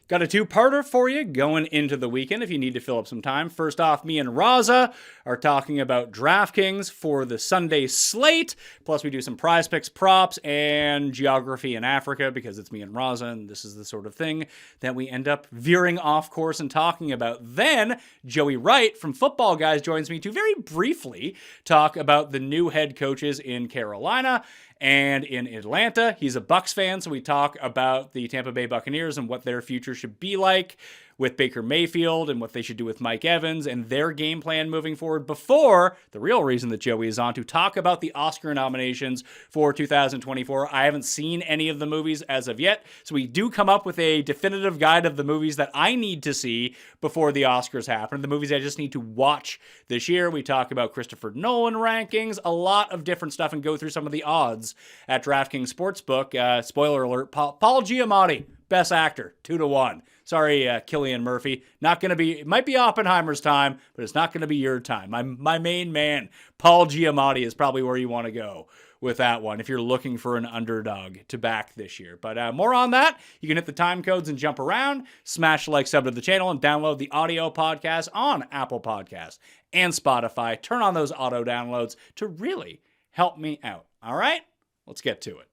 Got a two-parter for you going into the weekend if you need to fill up some time. First off, me and Raza are talking about DraftKings for the Sunday slate. Plus, we do some prize picks, props, and geography in Africa because it's me and Raza, and this is the sort of thing that we end up veering off course and talking about. Then, Joey Wright from Football Guys joins me to very briefly talk about the new head coaches in Carolina and in Atlanta. He's a Bucs fan, so we talk about the Tampa Bay Buccaneers and what their future should be like with Baker Mayfield and what they should do with Mike Evans and their game plan moving forward before the real reason that Joey is on to talk about the Oscar nominations for 2024. I haven't seen any of the movies as of yet, so we do come up with a definitive guide of the movies that I need to see before the Oscars happen, the movies I just need to watch this year. We talk about Christopher Nolan rankings, a lot of different stuff, and go through some of the odds at DraftKings Sportsbook. Spoiler alert, Paul Giamatti, best actor, 2-1. Sorry, Cillian Murphy. Not going to be, it might be Oppenheimer's time, but it's not going to be your time. My main man, Paul Giamatti, is probably where you want to go with that one if you're looking for an underdog to back this year. But more on that. You can hit the time codes and jump around, smash the like, sub to the channel, and download the audio podcast on Apple Podcasts and Spotify. Turn on those auto downloads to really help me out. All right? Let's get to it.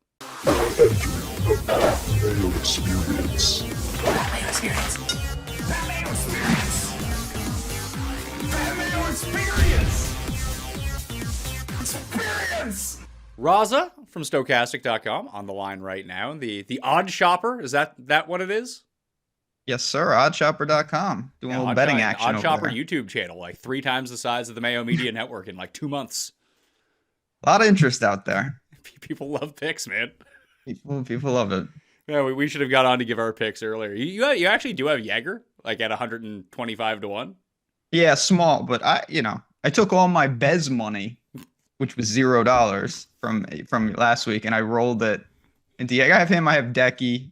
Mayo experience. Mayo experience. Mayo experience. Mayo experience. Experience. Raza from Stokastic.com on the line right now. The Odd Shopper, is that what it is? Yes, sir. Oddshopper.com. Doing a little betting action. Odd Shopper there. YouTube channel, like 3 times the size of the Mayo Media Network in like 2 months. A lot of interest out there. People love picks, man. People love it. Yeah, we should have got on to give our picks earlier. You actually do have Jaeger, like at 125-1. Yeah, small, but I took all my Bez money, which was $0 from last week, and I rolled it into Jaeger. I have him. I have Decky,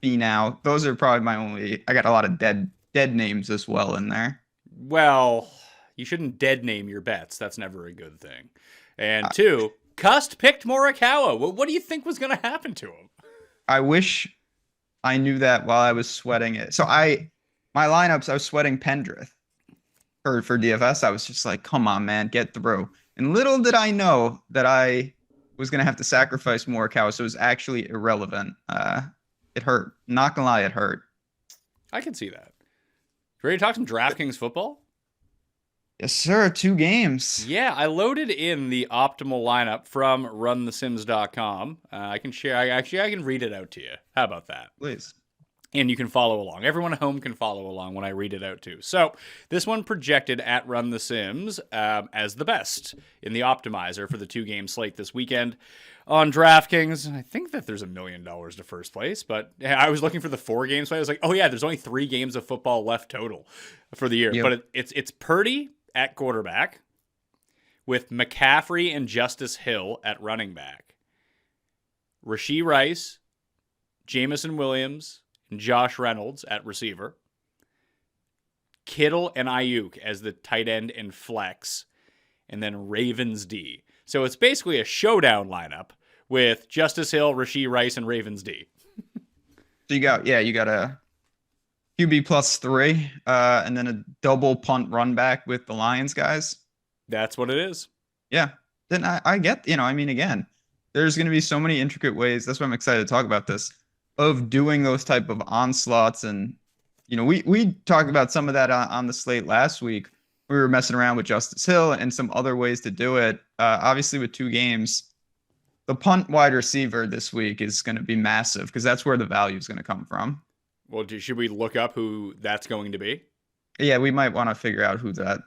Finau. Those are probably my only. I got a lot of dead names as well in there. Well, you shouldn't dead name your bets. That's never a good thing. And two, Cust picked Morikawa. What do you think was going to happen to him? I wish I knew that while I was sweating it. So my lineups, I was sweating Pendrith for DFS. I was just like, come on, man, get through. And little did I know that I was going to have to sacrifice Morikawa. So it was actually irrelevant. It hurt. Not going to lie, it hurt. I can see that. Ready to talk some DraftKings football? Yes, sir. 2 games. Yeah, I loaded in the optimal lineup from runthesims.com. I can share. I can read it out to you. How about that? Please. And you can follow along. Everyone at home can follow along when I read it out too. So this one projected at Run the Sims as the best in the optimizer for the 2-game slate this weekend on DraftKings. I think that there's $1 million to first place, but I was looking for the 4-game slate. I was like, oh yeah, there's only 3 games of football left total for the year. Yep. But it's Purdy at quarterback with McCaffrey and Justice Hill at running back. Rashee Rice, Jamison Williams, and Josh Reynolds at receiver. Kittle and Ayuk as the tight end and flex. And then Ravens D. So it's basically a showdown lineup with Justice Hill, Rashee Rice, and Ravens D. So you got a QB +3, and then a double punt run back with the Lions guys. That's what it is. Yeah. Then I get, again, there's going to be so many intricate ways. That's why I'm excited to talk about this, of doing those type of onslaughts. And, we talked about some of that on the slate last week. We were messing around with Justice Hill and some other ways to do it. Obviously, with 2 games, the punt wide receiver this week is going to be massive because that's where the value is going to come from. Well, should we look up who that's going to be? Yeah, we might want to figure out who that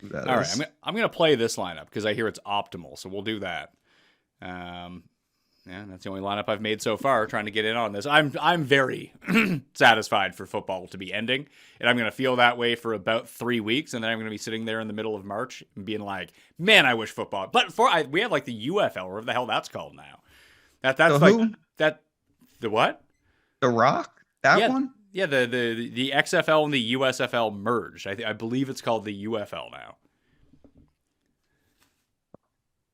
is. All right, I'm going to play this lineup because I hear it's optimal, so we'll do that. Yeah, that's the only lineup I've made so far, trying to get in on this. I'm very satisfied for football to be ending, and I'm going to feel that way for about 3 weeks, and then I'm going to be sitting there in the middle of March and being like, man, I wish football. But we have like the UFL, or whatever the hell that's called now. That's the like who? that. The what? The Rock? That one? Yeah, the XFL and the USFL merged. I believe it's called the UFL now.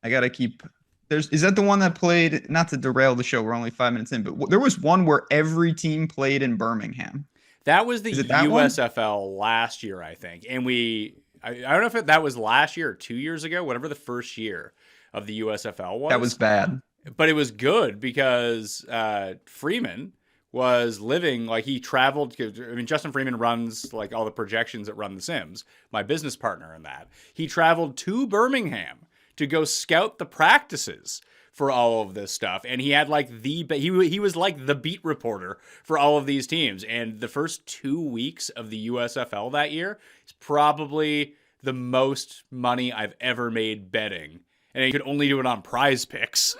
I got to keep is that the one that played, not to derail the show, we're only 5 minutes in, but there was one where every team played in Birmingham. That was the Is it that one? USFL last year, I think. And I don't know if that was last year or 2 years ago, whatever the first year of the USFL was. That was bad. But it was good because Freeman was living, like he traveled. I mean, Justin Freeman runs like all the projections that run The Sims, my business partner in that. He traveled to Birmingham to go scout the practices for all of this stuff. And he had like he was like the beat reporter for all of these teams. And the first 2 weeks of the USFL that year is probably the most money I've ever made betting. And you could only do it on Prize Picks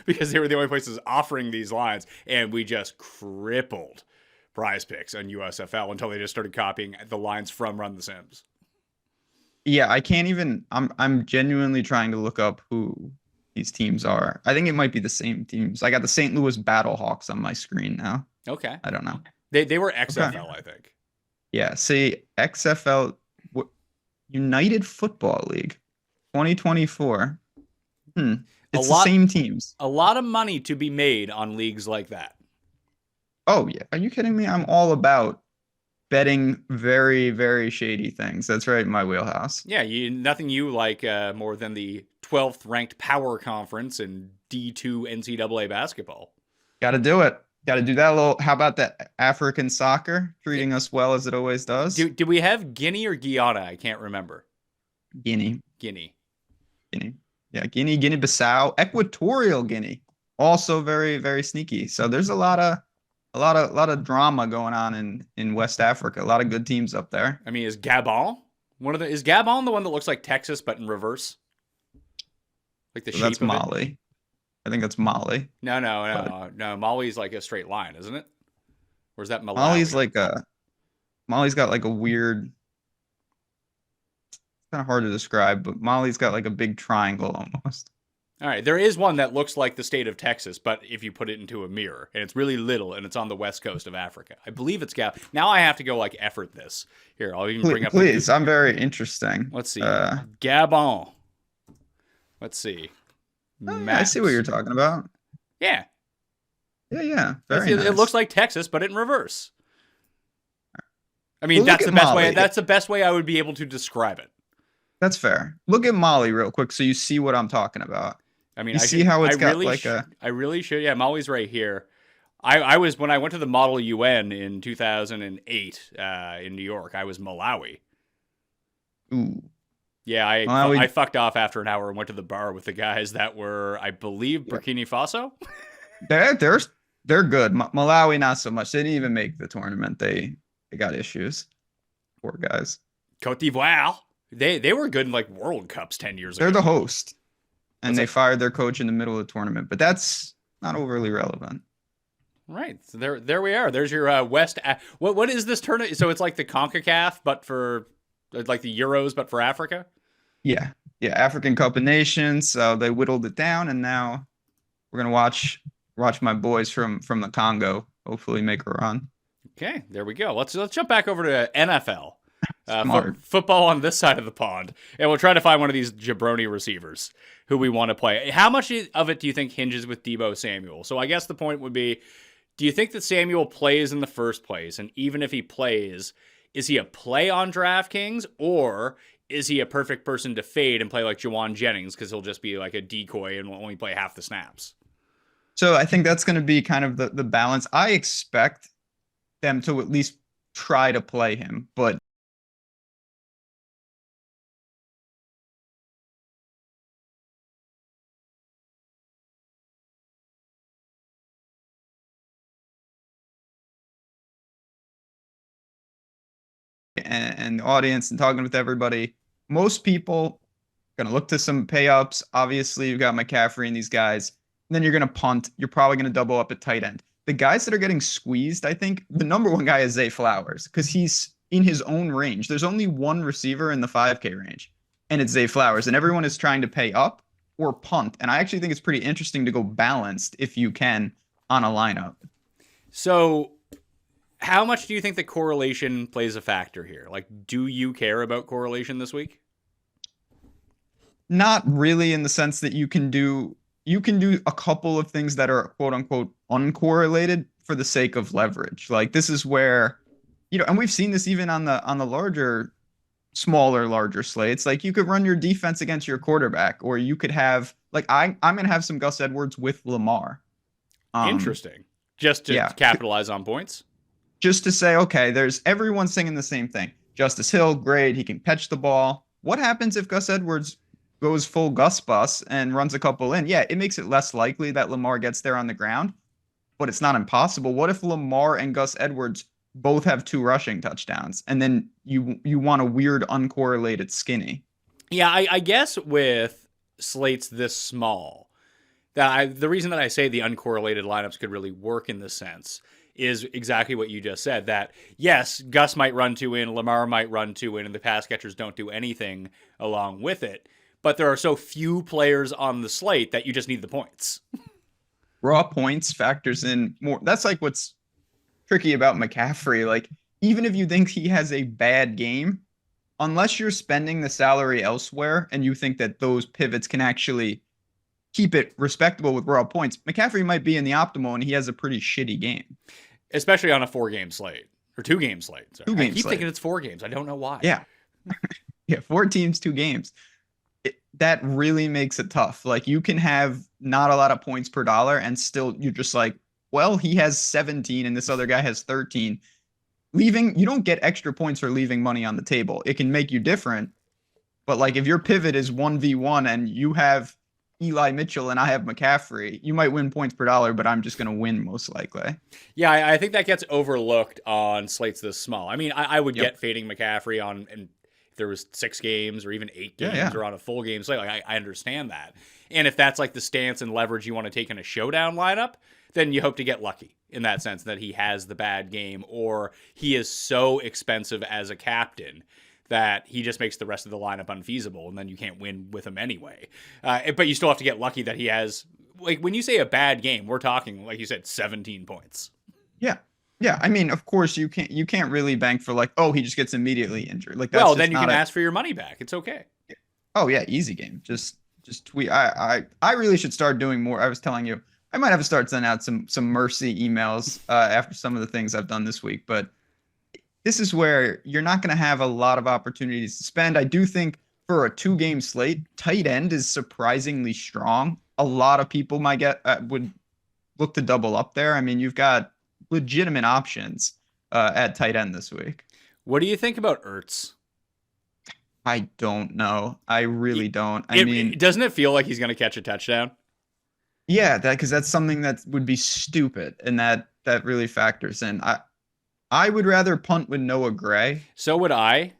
because they were the only places offering these lines. And we just crippled Prize Picks on USFL until they just started copying the lines from Run the Sims. Yeah, I can't even. I'm genuinely trying to look up who these teams are. I think it might be the same teams. I got the St. Louis Battlehawks on my screen now. Okay. I don't know. They were XFL, Okay. I think. Yeah, see, XFL, United Football League, 2024. It's the same teams. A lot of money to be made on leagues like that. Oh, yeah. Are you kidding me? I'm all about betting very, very shady things. That's right in my wheelhouse. Yeah, nothing you like more than the 12th ranked power conference in D2 NCAA basketball. Got to do it. Got to do that little. How about that African soccer treating us well as it always does? Did we have Guinea or Guyana? I can't remember. Guinea. Yeah, Guinea-Bissau, Equatorial Guinea, also very, very sneaky. So there's a lot of drama going on in West Africa. A lot of good teams up there. I mean, is Gabon is Gabon the one that looks like Texas but in reverse? Like the So shape that's of Mali. it? I think that's Mali. No. Mali's like a straight line, isn't it? Or is that Malawi? Mali's got like a weird. It's kind of hard to describe, but Mali's got like a big triangle almost. All right, there is one that looks like the state of Texas, but if you put it into a mirror, and it's really little, and it's on the west coast of Africa. I believe it's Gabon. Now I have to go like effort this. Here, I'll even bring up. Please, I'm very interesting. Let's see. Gabon. Let's see. I see what you're talking about. Yeah. Yeah. Very nice. It looks like Texas, but in reverse. I mean, Well, that's the best Mali. way. That's the best way I would be able to describe it. That's fair. Look at Mali real quick so you see what I'm talking about. I mean, you see how it's got really like a. I really should. Yeah, Mali's right here. I was when I went to the Model UN in 2008 in New York. I was Malawi. Ooh. Yeah, Malawi. I fucked off after an hour and went to the bar with the guys that were, I believe, Burkina Faso. They're good. Malawi not so much. They didn't even make the tournament. They got issues. Poor guys. Cote d'Ivoire. They were good in like World Cups 10 years ago. They're the host, and they fired their coach in the middle of the tournament. But that's not overly relevant. Right. So there we are. There's your West. What is this tournament? So it's like the CONCACAF, but for like the Euros, but for Africa. Yeah. African Cup of Nations. So they whittled it down, and now we're gonna watch my boys from the Congo hopefully make a run. Okay, there we go. Let's jump back over to NFL. Smart. Football on this side of the pond, and we'll try to find one of these jabroni receivers who we want to play. How much of it do you think hinges with Deebo Samuel? So I guess the point would be, do you think that Samuel plays in the first place? And even if he plays, is he a play on DraftKings, or is he a perfect person to fade and play like Jawan Jennings because he'll just be like a decoy and will only play half the snaps? So I think that's going to be kind of the balance. I expect them to at least try to play him, but and the audience and talking with everybody, most people are going to look to some pay ups. Obviously, you've got McCaffrey and these guys. And then you're going to punt. You're probably going to double up at tight end. The guys that are getting squeezed, I think the number one guy is Zay Flowers because he's in his own range. There's only one receiver in the 5K range, and it's Zay Flowers. And everyone is trying to pay up or punt. And I actually think it's pretty interesting to go balanced if you can on a lineup. So how much do you think the correlation plays a factor here? Like, do you care about correlation this week? Not really, in the sense that you can do you can do a couple of things that are quote unquote uncorrelated for the sake of leverage. Like this is where, and we've seen this even on the larger slates. Like you could run your defense against your quarterback, or you could have like I'm gonna have some Gus Edwards with Lamar. Interesting. Just to capitalize on points. Just to say, okay, there's everyone singing the same thing. Justice Hill, great. He can catch the ball. What happens if Gus Edwards goes full Gus bus and runs a couple in? Yeah, it makes it less likely that Lamar gets there on the ground, but it's not impossible. What if Lamar and Gus Edwards both have 2 rushing touchdowns, and then you want a weird uncorrelated skinny? Yeah, I guess with slates this small, the reason that I say the uncorrelated lineups could really work in this sense is exactly what you just said, that yes, Gus might run 2 in, Lamar might run 2 in, and the pass catchers don't do anything along with it. But there are so few players on the slate that you just need the points. Raw points factors in more. That's like what's tricky about McCaffrey. Like, even if you think he has a bad game, unless you're spending the salary elsewhere and you think that those pivots can actually keep it respectable with raw points, McCaffrey might be in the optimal and he has a pretty shitty game. Especially on a 4-game slate. Or 2-game slate. Sorry. 2-game I keep slate. thinking it's 4 games. I don't know why. Yeah. Yeah, 4 teams, 2 games. That really makes it tough. Like, you can have not a lot of points per dollar and still you're just like, well, he has 17 and this other guy has 13. You don't get extra points for leaving money on the table. It can make you different. But like, if your pivot is 1v1 and you have Eli Mitchell and I have McCaffrey, you might win points per dollar, but I'm just going to win most likely. Yeah, I think that gets overlooked on slates this small. I mean, I would get fading McCaffrey on, and if there was 6 games or even 8 games or on a full game slate, like I understand that. And if that's like the stance and leverage you want to take in a showdown lineup, then you hope to get lucky in that sense, that he has the bad game or he is so expensive as a captain that he just makes the rest of the lineup unfeasible, and then you can't win with him anyway. But you still have to get lucky that he has, like, when you say a bad game, we're talking, like you said, 17 points. Yeah. Yeah. I mean, of course, you can't really bank for like, oh, he just gets immediately injured. Like, that's then you can ask for your money back. It's okay. Oh yeah, easy game. Just tweet. I really should start doing more. I was telling you, I might have to start sending out some mercy emails after some of the things I've done this week, but this is where you're not going to have a lot of opportunities to spend. I do think for a 2-game slate, tight end is surprisingly strong. A lot of people would look to double up there. I mean, you've got legitimate options at tight end this week. What do you think about Ertz? I don't know. I really don't. Doesn't it feel like he's going to catch a touchdown? Yeah, because that's something that would be stupid, and that really factors in. I would rather punt with Noah Gray. So would I,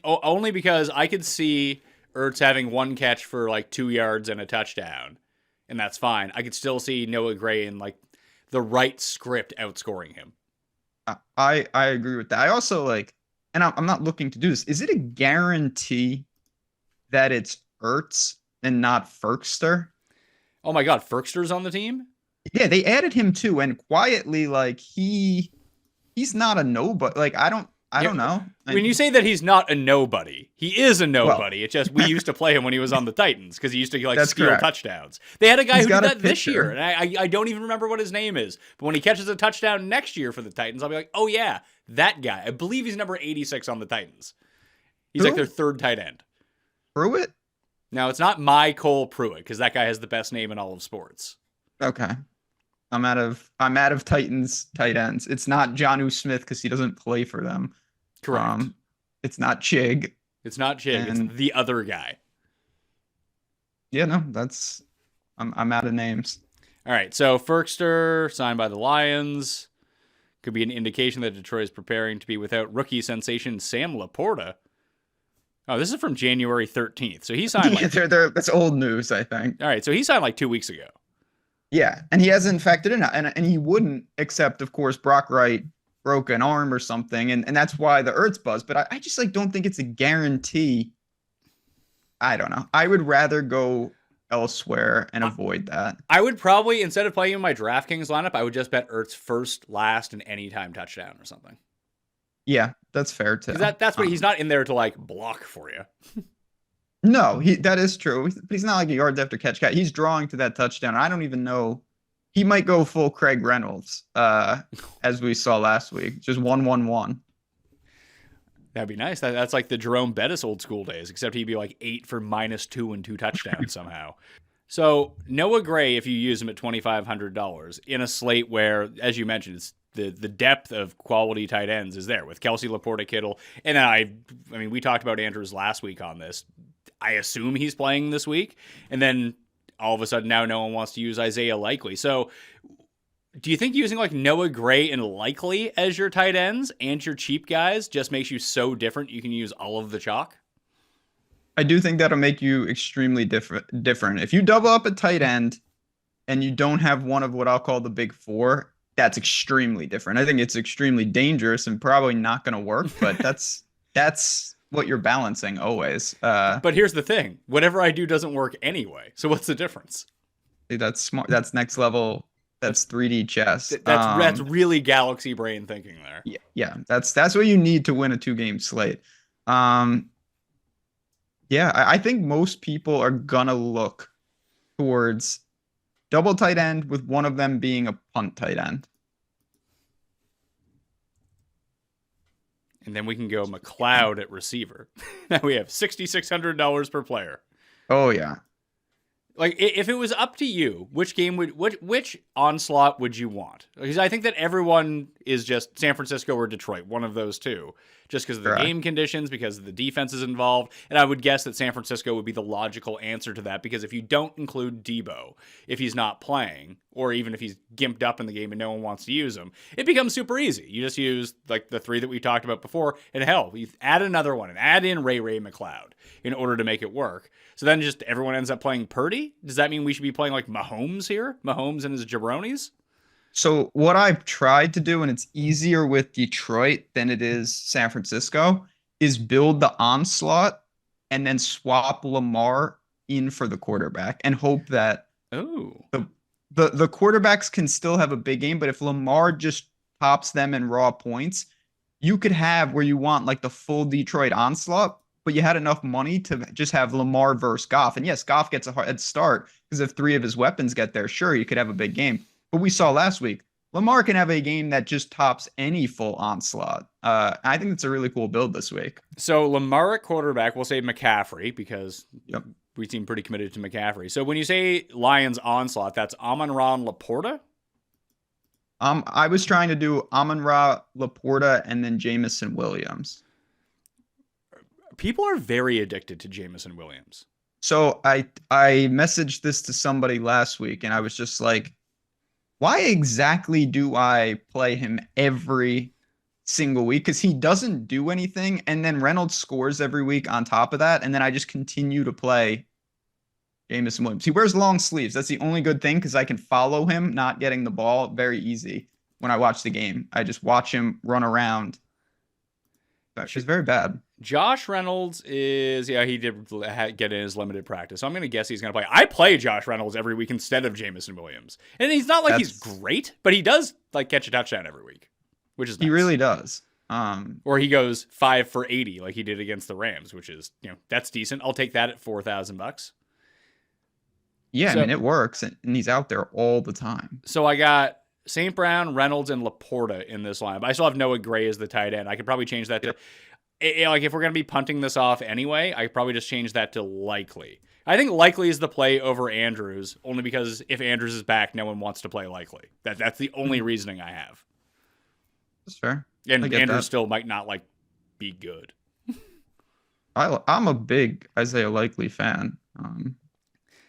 only because I could see Ertz having 1 catch for like 2 yards and a touchdown, and that's fine. I could still see Noah Gray in like the right script outscoring him. I agree with that. I also like, and I'm not looking to do this. Is it a guarantee that it's Ertz and not Ferkster? Oh my God, Ferkster's on the team? Yeah, they added him too, and quietly, like he's not a nobody. Like I don't know. When you say that he's not a nobody, he is a nobody. It's just we used to play him when he was on the Titans because he used to like steal touchdowns. They had a guy who did that this year, and I don't even remember what his name is. But when he catches a touchdown next year for the Titans, I'll be like, oh yeah, that guy. I believe he's number 86 on the Titans. He's like their 3rd tight end. Pruitt? Now it's not my Cole Pruitt because that guy has the best name in all of sports. Okay. I'm out of Titans tight ends. It's not Jonnu Smith because he doesn't play for them. Correct. It's not Chig. It's the other guy. Yeah, no, I'm out of names. All right, so Ferkster signed by the Lions could be an indication that Detroit is preparing to be without rookie sensation Sam Laporta. Oh, this is from January 13th. So he signed that's old news, I think. All right, so he signed like 2 weeks ago. Yeah, and he hasn't factored in, and he wouldn't, except of course Brock Wright broke an arm or something, and that's why the Ertz buzz. But I just like don't think it's a guarantee. I don't know. I would rather go elsewhere and avoid that. I would probably, instead of playing in my DraftKings lineup, I would just bet Ertz first, last, and anytime touchdown or something. Yeah, that's fair too. That's what he's not in there to like block for you. No, that is true. He's not like a yards after catch guy. He's drawing to that touchdown. I don't even know. He might go full Craig Reynolds, as we saw last week. Just 1-1-1. That'd be nice. That's like the Jerome Bettis old school days, except he'd be like 8 for -2 and 2 touchdowns somehow. So Noah Gray, if you use him at $2,500 in a slate where, as you mentioned, it's the depth of quality tight ends is there with Kelsey, Laporta, Kittle. And then I mean, we talked about Andrews last week on this. I assume he's playing this week. And then all of a sudden now no one wants to use Isaiah Likely. So do you think using like Noah Gray and Likely as your tight ends and your cheap guys just makes you so different you can use all of the chalk? I do think that'll make you extremely different. If you double up a tight end and you don't have one of what I'll call the big four, that's extremely different. I think it's extremely dangerous and probably not going to work, but that's what you're balancing always. But here's the thing. Whatever I do doesn't work anyway. So what's the difference? That's smart. That's next level. That's 3D chess. That's really galaxy brain thinking there. Yeah. That's what you need to win a 2-game slate. Yeah, I think most people are gonna look towards double tight end with one of them being a punt tight end. And then we can go McLeod at receiver. Now we have $6,600 per player. Oh yeah. Like, if it was up to you, which onslaught would you want? Because I think that everyone is just San Francisco or Detroit, one of those two, just because of the game conditions, because of the defenses involved. And I would guess that San Francisco would be the logical answer to that, because if you don't include Debo, if he's not playing, or even if he's gimped up in the game and no one wants to use him, it becomes super easy. You just use like the three that we talked about before, and hell, you add another one and add in Ray McLeod in order to make it work. So then just everyone ends up playing Purdy? Does that mean we should be playing like Mahomes here? Mahomes and his jabronis? So what I've tried to do, and it's easier with Detroit than it is San Francisco, is build the onslaught and then swap Lamar in for the quarterback and hope that the quarterbacks can still have a big game. But if Lamar just tops them in raw points, you could have where you want like the full Detroit onslaught, but you had enough money to just have Lamar versus Goff. And yes, Goff gets a head start because if 3 of his weapons get there, sure, you could have a big game. But we saw last week, Lamar can have a game that just tops any full onslaught. I think it's a really cool build this week. So Lamar at quarterback, we'll say McCaffrey because we seem pretty committed to McCaffrey. So when you say Lions onslaught, that's Amon-Ra and Laporta? I was trying to do Amon-Ra, Laporta, and then Jamison Williams. People are very addicted to Jamison Williams. So I messaged this to somebody last week, and I was just like, why exactly do I play him every single week? Because he doesn't do anything, and then Reynolds scores every week on top of that, and then I just continue to play Jamison Williams. He wears long sleeves. That's the only good thing, because I can follow him not getting the ball very easy when I watch the game. I just watch him run around. She's very bad. Josh Reynolds is, he did get in his limited practice. So I'm going to guess he's going to play. I play Josh Reynolds every week instead of Jamison Williams. And he's not like he's great, but he does like catch a touchdown every week, which is nice. He really does. Or he goes 5 for 80 like he did against the Rams, which is, that's decent. I'll take that at $4,000. Yeah, so, I mean, it works, and he's out there all the time. So I got St. Brown, Reynolds, and Laporta in this lineup. I still have Noah Gray as the tight end. I could probably change that to, like, if we're going to be punting this off anyway, I could probably just change that to Likely. I think Likely is the play over Andrews, only because if Andrews is back, no one wants to play Likely. That's the only reasoning I have. That's fair. And Andrews still might not, be good. I'm a big Isaiah Likely fan.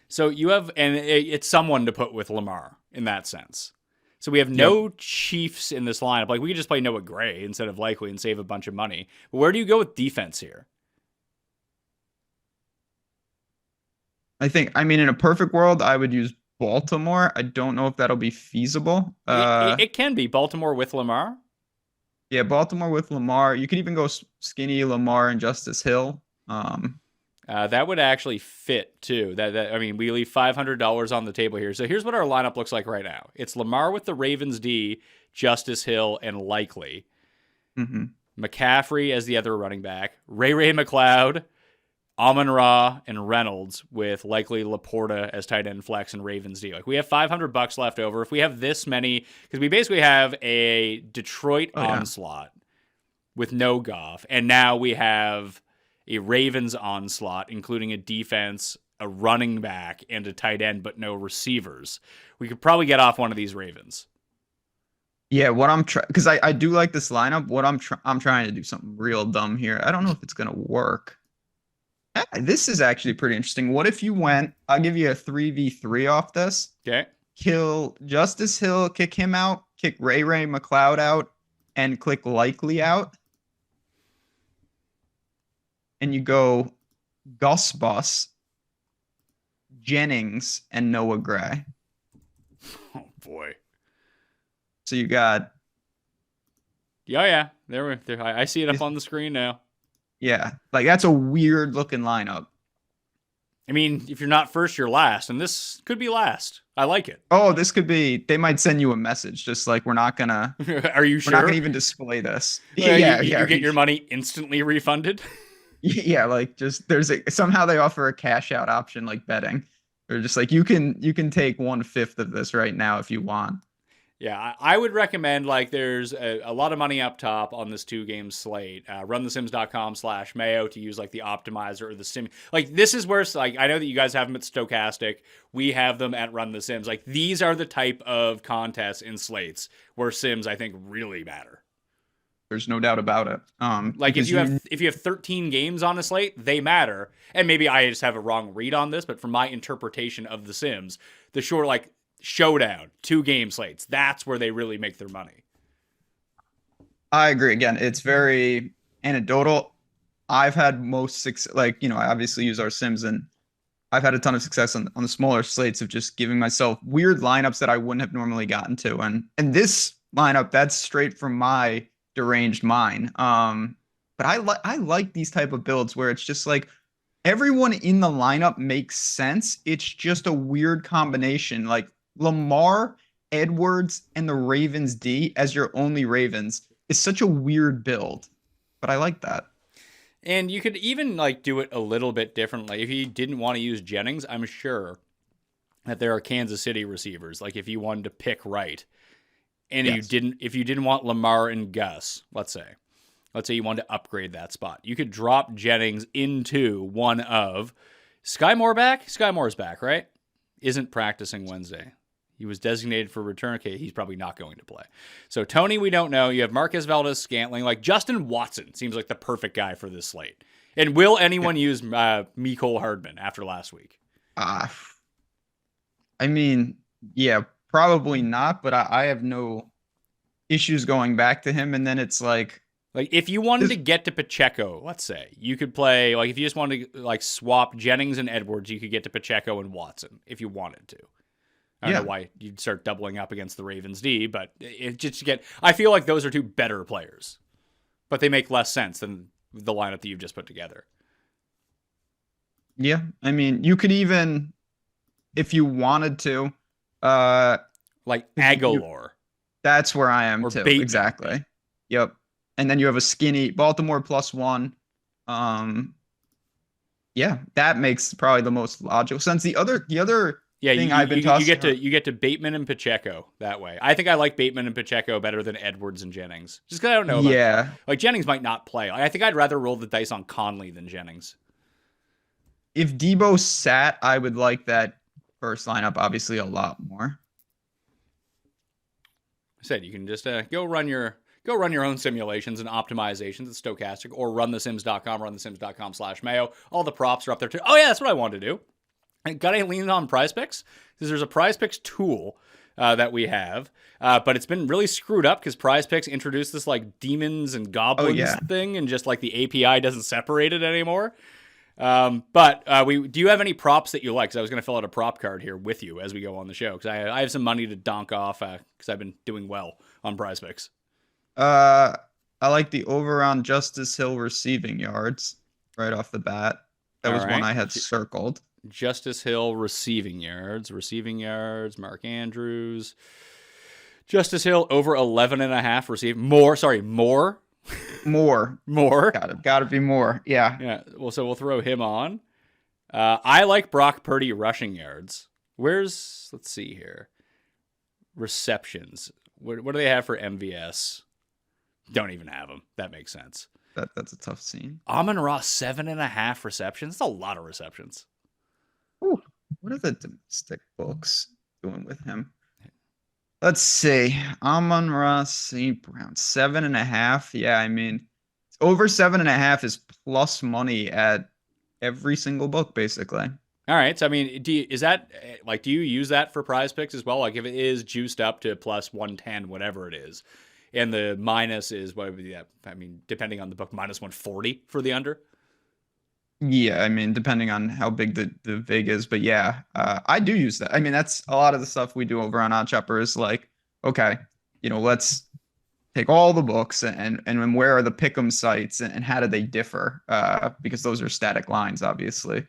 So you have, and it's someone to put with Lamar in that sense. So we have no Chiefs in this lineup. Like, we could just play Noah Gray instead of Likely and save a bunch of money. But where do you go with defense here? I mean, in a perfect world, I would use Baltimore. I don't know if that'll be feasible. It can be Baltimore with Lamar. Yeah, Baltimore with Lamar. You could even go skinny Lamar and Justice Hill. That would actually fit too. I mean, we leave $500 on the table here. So here's what our lineup looks like right now. It's Lamar with the Ravens D, Justice Hill, and Likely. Mm-hmm. McCaffrey as the other running back. Ray McLeod, Amon-Ra and Reynolds with likely Laporta as tight end flex and Ravens D. Like we have $500 left over. If we have this many, because we basically have a Detroit onslaught with no Goff, and now we have a Ravens onslaught, including a defense, a running back, and a tight end, but no receivers. We could probably get off one of these Ravens. Yeah, what I'm trying, because I do like this lineup. What I'm trying to do something real dumb here. I don't know if it's gonna work. This is actually pretty interesting. What if you went? I'll give you a 3v3 off this. Okay. Kill Justice Hill, kick him out, kick Ray McLeod out, and click Likely out. And you go Gus Bus, Jennings, and Noah Gray. Oh boy. So you got. Yeah. There. I see it up on the screen now. Yeah, like that's a weird looking lineup. I mean, if you're not first, you're last, and this could be last. I like it. Oh, this could be. They might send you a message, just like we're not gonna. Are you sure? We're not gonna even display this. Yeah. You get your money instantly refunded. Yeah, like just somehow they offer a cash out option like betting. Or just like you can take 1/5 of this right now if you want. Yeah, I would recommend, like, there's a lot of money up top on this 2-game slate. Runthesims.com/Mayo to use, like, the optimizer or the sim. Like, this is where, like, I know that you guys have them at Stochastic. We have them at Run the Sims. Like, these are the type of contests in slates where sims, I think, really matter. There's no doubt about it. Like, if you have 13 games on a slate, they matter. And maybe I just have a wrong read on this, but from my interpretation of the Sims, the short, like, showdown 2-game slates, that's where they really make their money. I agree. Again, it's very anecdotal. I've had most success, like, I obviously use our Sims, and I've had a ton of success on the smaller slates of just giving myself weird lineups that I wouldn't have normally gotten to. And this lineup, that's straight from my deranged mind. But I like these type of builds where it's just like everyone in the lineup makes sense. It's just a weird combination. Like Lamar, Edwards, and the Ravens D as your only Ravens is such a weird build, but I like that. And you could even like do it a little bit differently. If you didn't want to use Jennings, I'm sure that there are Kansas City receivers. Like if you wanted to pick Wright, and Yes. if you didn't want Lamar and Gus, let's say you wanted to upgrade that spot, you could drop Jennings into one of Sky Moore back. Sky Moore's back, right? Isn't practicing Wednesday. He was designated for return. Okay, he's probably not going to play. So Tony, we don't know. You have Marquez Valdez-Scantling. Like Justin Watson seems like the perfect guy for this slate. And will anyone use Mecole Hardman after last week? I mean, yeah, probably not, but I have no issues going back to him. And then it's like if you wanted to get to Pacheco, let's say, you could play, like if you just wanted to like swap Jennings and Edwards, you could get to Pacheco and Watson if you wanted to. I don't know why you'd start doubling up against the Ravens D, but it just I feel like those are two better players, but they make less sense than the lineup that you've just put together. Yeah, I mean, you could even, if you wanted to, like Aguilar. That's where I am Or too. Bateman. Exactly. Yep. And then you have a skinny Baltimore +1. Yeah, that makes probably the most logical sense. The other thing I've been you get to Bateman and Pacheco that way. I think I like Bateman and Pacheco better than Edwards and Jennings. Just because I don't know. Like Jennings might not play. I think I'd rather roll the dice on Conley than Jennings. If Debo sat, I would like that first lineup obviously a lot more. I said you can just go run your own simulations and optimizations at Stochastic or runthesims.com, runthesims.com/Mayo. All the props are up there too. Oh yeah, that's what I wanted to do. I got any leans on Prize Picks? Because there's a Prize Picks tool that we have, but it's been really screwed up because Prize Picks introduced this like demons and goblins thing, and just like the API doesn't separate it anymore. But do you have any props that you like? Because I was going to fill out a prop card here with you as we go on the show because I have some money to donk off because I've been doing well on Prize Picks. I like the over on Justice Hill receiving yards right off the bat. That was one I had circled. Justice Hill receiving yards, Mark Andrews. Justice Hill over 11.5 receiving. More. More. More? Gotta be more. Yeah. Yeah. Well, so we'll throw him on. I like Brock Purdy rushing yards. Let's see here. Receptions. What do they have for MVS? Don't even have them. That makes sense. That's a tough scene. Amon-Ra, 7.5 receptions. That's a lot of receptions. Ooh, what are the domestic books doing with him? Let's see. Amon-Ra St. Brown, 7.5. Yeah, I mean, over 7.5 is plus money at every single book, basically. All right. So, I mean, do you use that for prize picks as well? Like if it is juiced up to plus 110, whatever it is, and the minus is, what would be that? I mean, depending on the book, minus 140 for the under? Yeah, I mean, depending on how big the vig is, but yeah, I do use that. I mean, that's a lot of the stuff we do over on OddsShopper is like, okay, let's take all the books and where are the pick'em sites and how do they differ? Because those are static lines, obviously.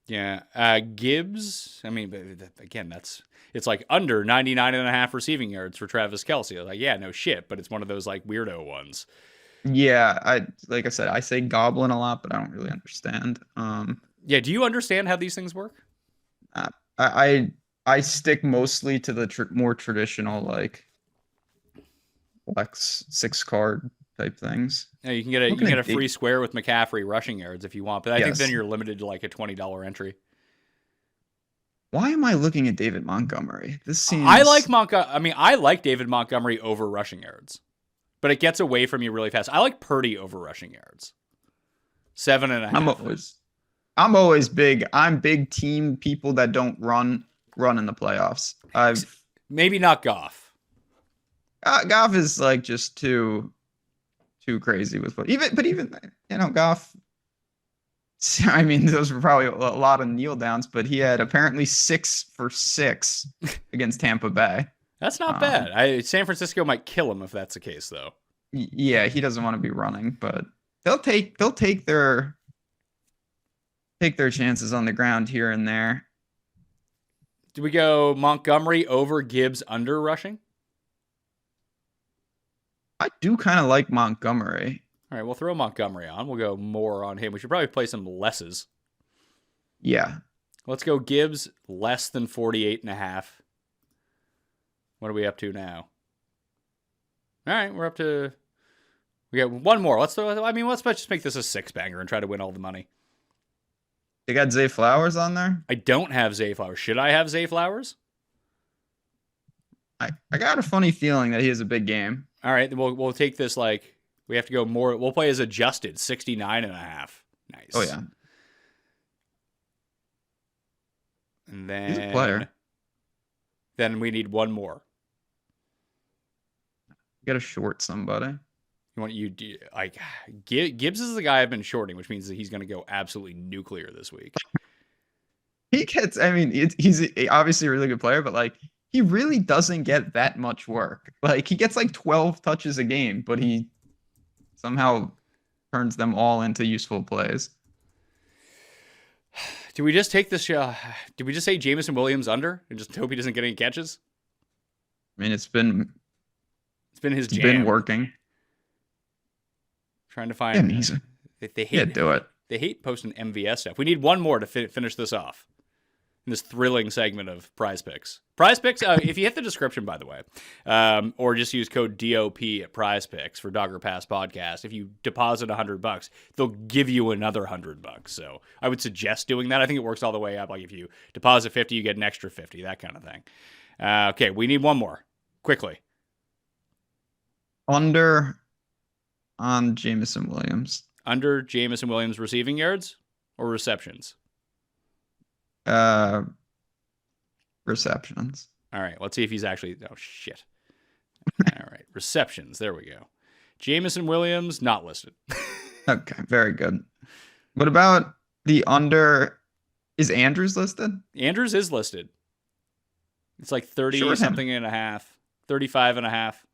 Yeah. Gibbs, I mean, again, it's like under 99.5 receiving yards for Travis Kelce. Like, yeah, no shit, but it's one of those like weirdo ones. Yeah, like I said, I say goblin a lot, but I don't really understand. Yeah, do you understand how these things work? I stick mostly to the more traditional like flex 6-card type things. Yeah, you can get a free square with McCaffrey rushing yards if you want, but I think then you're limited to like a $20 entry. Why am I looking at David Montgomery? This seems. I like David Montgomery over rushing yards, but it gets away from you really fast. I like Purdy over rushing yards. 7.5. I'm always big. I'm big team people that don't run in the playoffs. Maybe not Goff. Goff is like just too crazy with what even Goff. I mean, those were probably a lot of kneel downs, but he had apparently 6 for 6 against Tampa Bay. That's not bad. San Francisco might kill him if that's the case, though. Yeah, he doesn't want to be running, but they'll take their chances on the ground here and there. Do we go Montgomery over Gibbs under rushing? I do kind of like Montgomery. All right, we'll throw Montgomery on. We'll go more on him. We should probably play some lesses. Yeah. Let's go Gibbs less than 48.5. What are we up to now? All right, we're up to. We got one more. Let's just make this a 6-banger and try to win all the money. They got Zay Flowers on there? I don't have Zay Flowers. Should I have Zay Flowers? I got a funny feeling that he has a big game. All right, we'll take this like. We have to go more. We'll play as adjusted, 69.5. Nice. Oh, yeah. And then, he's a player. Then we need one more. You got to short somebody. Gibbs is the guy I've been shorting, which means that he's going to go absolutely nuclear this week. He's obviously a really good player, but like he really doesn't get that much work. Like he gets like 12 touches a game, but he somehow turns them all into useful plays. Do we just take this? Did we just say Jameson Williams under and just hope he doesn't get any catches? I mean, it's been his jam. Been working. Trying to find. Yeah, they hate do it. They hate posting MVS stuff. We need one more to finish this off. In this thrilling segment of Prize Picks. Prize Picks, if you hit the description, by the way, or just use code DOP at Prize Picks for Dogger Pass Podcast, if you deposit $100, they'll give you another $100. So I would suggest doing that. I think it works all the way up. Like if you deposit 50, you get an extra 50, that kind of thing. Okay, we need one more. Quickly. Under on Jameson Williams. Under Jameson Williams receiving yards or receptions? Receptions. All right, let's see if he's actually. Oh shit! All right, receptions. There we go. Jameson Williams not listed. Okay, very good. What about the under? Is Andrews listed? Andrews is listed. It's like 30 something and a half, 35 and a half.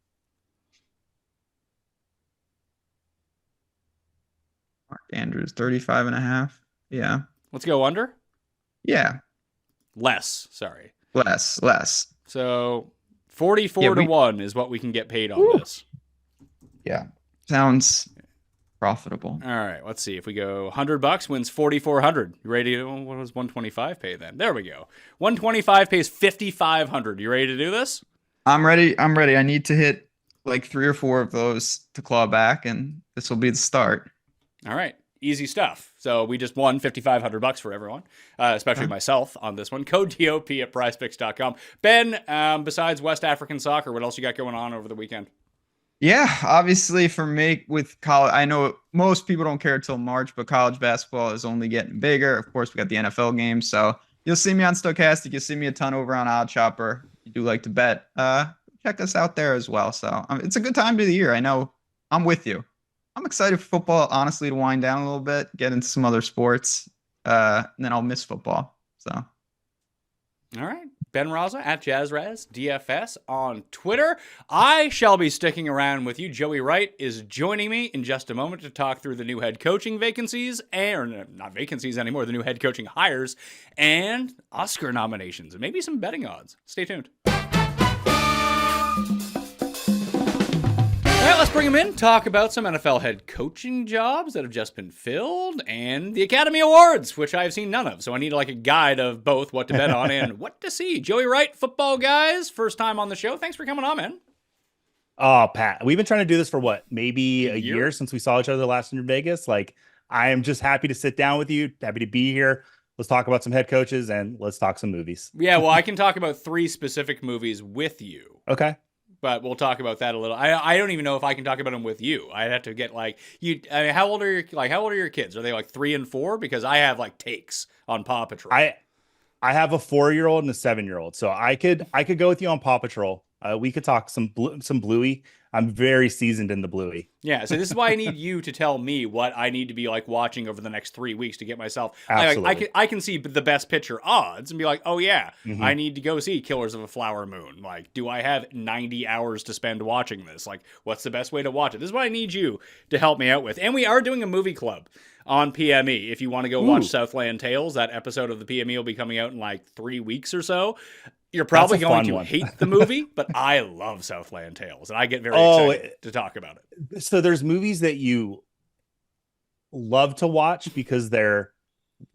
Mark Andrews, 35 and a half. Yeah. Let's go under. Yeah. Less. Sorry. Less. So 44 to 1 is what we can get paid on this. Yeah. Sounds profitable. All right, let's see. If we go $100 wins 4,400. You ready to? What was 125 pay then? There we go. 125 pays 5,500. You ready to do this? I'm ready. I need to hit like 3 or 4 of those to claw back, and this will be the start. All right. Easy stuff. So we just won $5,500 for everyone, especially myself on this one. Code DOP at prizepicks.com. Ben, besides West African soccer, what else you got going on over the weekend? Yeah, obviously for me with college, I know most people don't care till March, but college basketball is only getting bigger. Of course, we got the NFL games, so you'll see me on Stochastic. You'll see me a ton over on Odd Chopper. You do like to bet. Check us out there as well. So it's a good time of the year. I know I'm with you. I'm excited for football, honestly, to wind down a little bit, get into some other sports, and then I'll miss football. So, all right. Ben Rasa at JazzRaz DFS on Twitter. I shall be sticking around with you. Joey Wright is joining me in just a moment to talk through the new head coaching vacancies, or not vacancies anymore, the new head coaching hires, and Oscar nominations, and maybe some betting odds. Stay tuned. All right, let's bring him in, talk about some NFL head coaching jobs that have just been filled, and the Academy Awards, which I've seen none of. So I need like a guide of both what to bet on and what to see. Joey Wright, football guys, first time on the show. Thanks for coming on, man. Oh, Pat, we've been trying to do this for what, maybe a year since we saw each other last in Vegas. Like, I am just happy to sit down with you, happy to be here. Let's talk about some head coaches and let's talk some movies. Yeah, well, I can talk about 3 specific movies with you. Okay. But we'll talk about that a little. I don't even know if I can talk about them with you. I'd have to get like you. I mean, how old are your kids? Are they like 3 and 4? Because I have like takes on Paw Patrol. I have a 4-year-old and a 7-year-old, so I could go with you on Paw Patrol. We could talk some Bluey. I'm very seasoned in the Bluey. Yeah, so this is why I need you to tell me what I need to be like watching over the next 3 weeks to get myself. Absolutely. I can see the best picture odds and be like, oh yeah, I need to go see Killers of a Flower Moon. Like, do I have 90 hours to spend watching this? Like, what's the best way to watch it? This is what I need you to help me out with. And we are doing a movie club on PME. If you want to go watch Southland Tales, that episode of the PME will be coming out in like 3 weeks or so. You're probably going to hate the movie, but I love Southland Tales, and I get very excited to talk about it. So there's movies that you love to watch because they're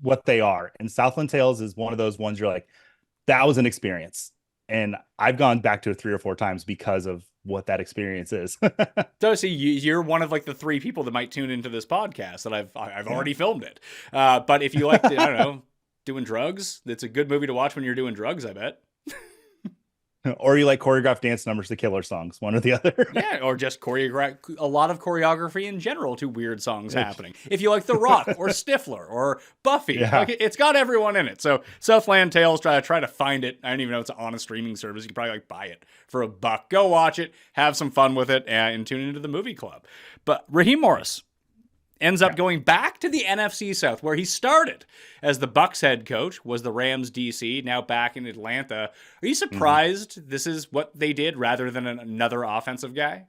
what they are. And Southland Tales is one of those ones you're like, that was an experience. And I've gone back to it 3 or 4 times because of what that experience is. So see, you're one of like the 3 people that might tune into this podcast that I've already filmed it. But if you like to, I don't know, doing drugs, it's a good movie to watch when you're doing drugs, I bet. Or you like choreographed dance numbers to killer songs, one or the other. Yeah, or just a lot of choreography in general to weird songs happening. If you like The Rock or Stifler or Buffy, like, it's got everyone in it. So Southland Tales, try to find it. I don't even know it's on a streaming service. You can probably like buy it for $1. Go watch it, have some fun with it, and tune into the movie club. But Raheem Morris ends up going back to the NFC South, where he started as the Bucs head coach, was the Rams DC, now back in Atlanta. Are you surprised this is what they did rather than another offensive guy?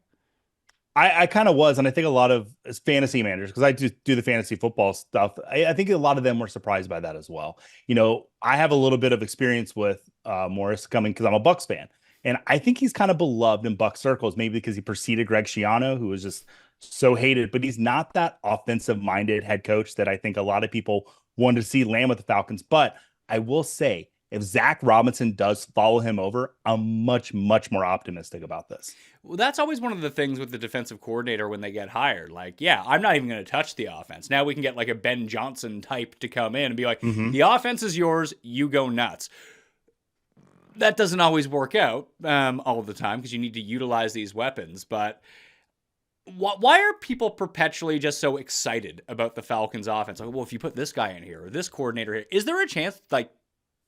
I kind of was, and I think a lot of fantasy managers, because I do the fantasy football stuff, I think a lot of them were surprised by that as well. You know, I have a little bit of experience with Morris coming because I'm a Bucs fan, and I think he's kind of beloved in Bucs circles, maybe because he preceded Greg Schiano, who was just so hated, but he's not that offensive-minded head coach that I think a lot of people wanted to see land with the Falcons. But I will say, if Zach Robinson does follow him over, I'm much, much more optimistic about this. Well, that's always one of the things with the defensive coordinator when they get hired. Like, yeah, I'm not even going to touch the offense. Now we can get like a Ben Johnson type to come in and be like, the offense is yours, you go nuts. That doesn't always work out all the time because you need to utilize these weapons, but why are people perpetually just so excited about the Falcons offense? Like, well, if you put this guy in here or this coordinator here, is there a chance like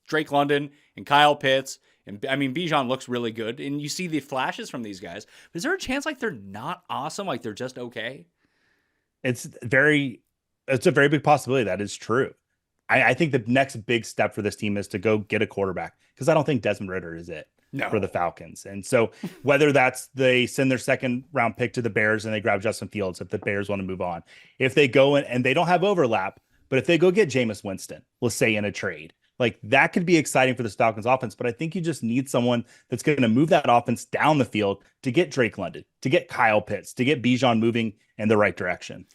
Drake London and Kyle Pitts, and I mean, Bijan looks really good and you see the flashes from these guys, but is there a chance like they're not awesome? Like they're just okay? It's a very big possibility that is true. I think the next big step for this team is to go get a quarterback, because I don't think Desmond Ridder is it. For the Falcons. And so whether that's they send their 2nd round pick to the Bears and they grab Justin Fields if the Bears want to move on, if they go in and they don't have overlap, but if they go get Jameis Winston, let's say in a trade, Like that could be exciting for the Falcons offense, but I think you just need someone that's going to move that offense down the field to get Drake London, to get Kyle Pitts, to get Bijan moving in the right direction.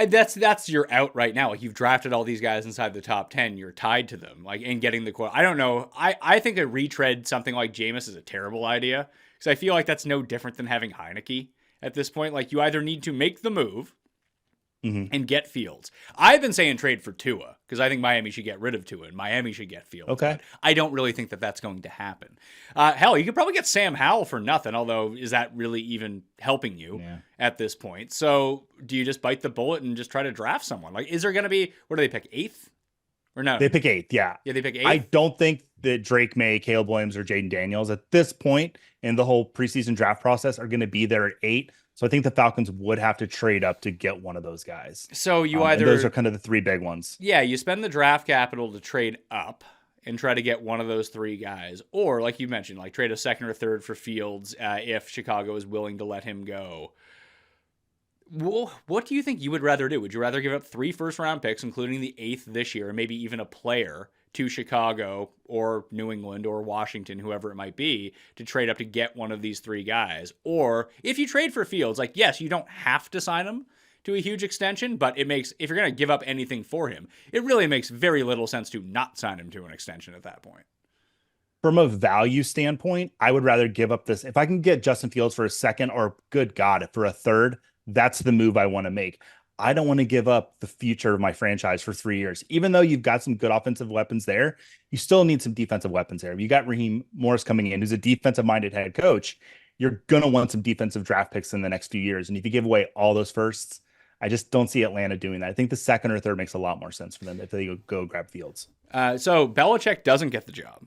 That's your out right now. Like you've drafted all these guys inside the top 10. You're tied to them. Like in getting the quote. I don't know. I think a retread something like Jameis is a terrible idea because I feel like that's no different than having Heineke at this point. Like you either need to make the move and get Fields. I've been saying trade for Tua because I think Miami should get rid of Tua and Miami should get Fields. Okay. I don't really think that that's going to happen. Hell, you could probably get Sam Howell for nothing, although is that really even helping you at this point? So do you just bite the bullet and just try to draft someone? Like, is there going to be, what do they pick, 8th? Or no? They pick 8th, yeah. Yeah, they pick 8th? I don't think that Drake May, Caleb Williams, or Jaden Daniels at this point in the whole preseason draft process are going to be there at 8. So I think the Falcons would have to trade up to get one of those guys. So you and those are kind of the 3 big ones. Yeah, you spend the draft capital to trade up and try to get one of those 3 guys. Or, like you mentioned, like trade a 2nd or 3rd for Fields if Chicago is willing to let him go. Well, what do you think you would rather do? Would you rather give up 3 first-round picks, including the 8th this year, and maybe even a player to Chicago or New England or Washington, whoever it might be, to trade up to get one of these 3 guys? Or if you trade for Fields, like, yes, you don't have to sign him to a huge extension, but it makes, if you're going to give up anything for him, it really makes very little sense to not sign him to an extension at that point. From a value standpoint, I would rather give up this. If I can get Justin Fields for a 2nd or, good God, for a 3rd, that's the move I want to make. I don't want to give up the future of my franchise for 3 years. Even though you've got some good offensive weapons there, you still need some defensive weapons there. You got Raheem Morris coming in, who's a defensive-minded head coach. You're going to want some defensive draft picks in the next few years. And if you give away all those firsts, I just don't see Atlanta doing that. I think the 2nd or 3rd makes a lot more sense for them if they go grab Fields. So Belichick doesn't get the job.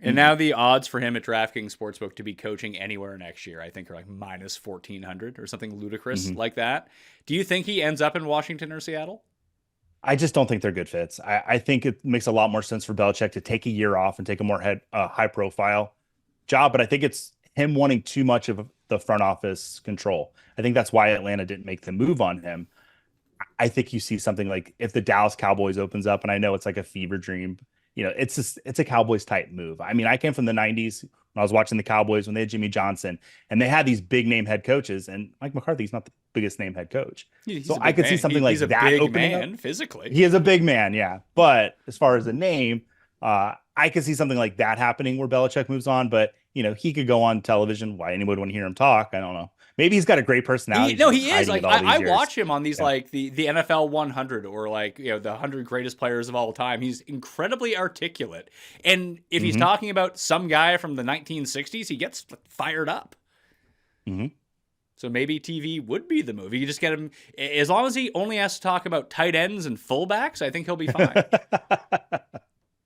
And now the odds for him at DraftKings Sportsbook to be coaching anywhere next year, I think, are like minus 1,400 or something ludicrous like that. Do you think he ends up in Washington or Seattle? I just don't think they're good fits. I think it makes a lot more sense for Belichick to take a year off and take a more high-profile job, but I think it's him wanting too much of the front office control. I think that's why Atlanta didn't make the move on him. I think you see something like if the Dallas Cowboys opens up, and I know it's like a fever dream, it's a Cowboys type move. I mean, I came from the 90s when I was watching the Cowboys when they had Jimmy Johnson, and they had these big name head coaches, and Mike McCarthy's not the biggest name head coach. So I could see something like that opening up. Physically. He is a big man, yeah. But as far as a name, I could see something like that happening where Belichick moves on, but he could go on television. Why anyone would want to hear him talk? I don't know. Maybe he's got a great personality. He is. Like I watch him on these like the NFL 100 or like the 100 greatest players of all time. He's incredibly articulate, and if he's talking about some guy from the 1960s, he gets fired up. So maybe TV would be the move. You just get him as long as he only has to talk about tight ends and fullbacks. I think he'll be fine.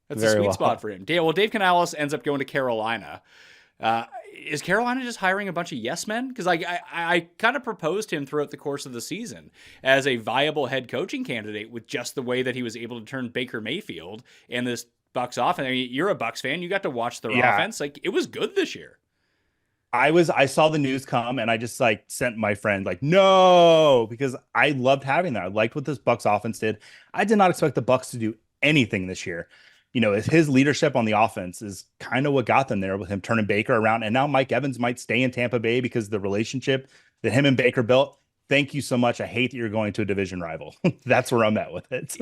That's a sweet spot for him. Dave Canales ends up going to Carolina. Is Carolina just hiring a bunch of yes men? Because I kind of proposed him throughout the course of the season as a viable head coaching candidate with just the way that he was able to turn Baker Mayfield and this Bucs offense. I mean, you're a Bucs fan. You got to watch their offense. Like it was good this year. I saw the news come and I just sent my friend no, because I loved having that. I liked what this Bucs offense did. I did not expect the Bucs to do anything this year. His leadership on the offense is kind of what got them there with him turning Baker around. And now Mike Evans might stay in Tampa Bay because the relationship that him and Baker built. Thank you so much. I hate that you're going to a division rival. That's where I'm at with it.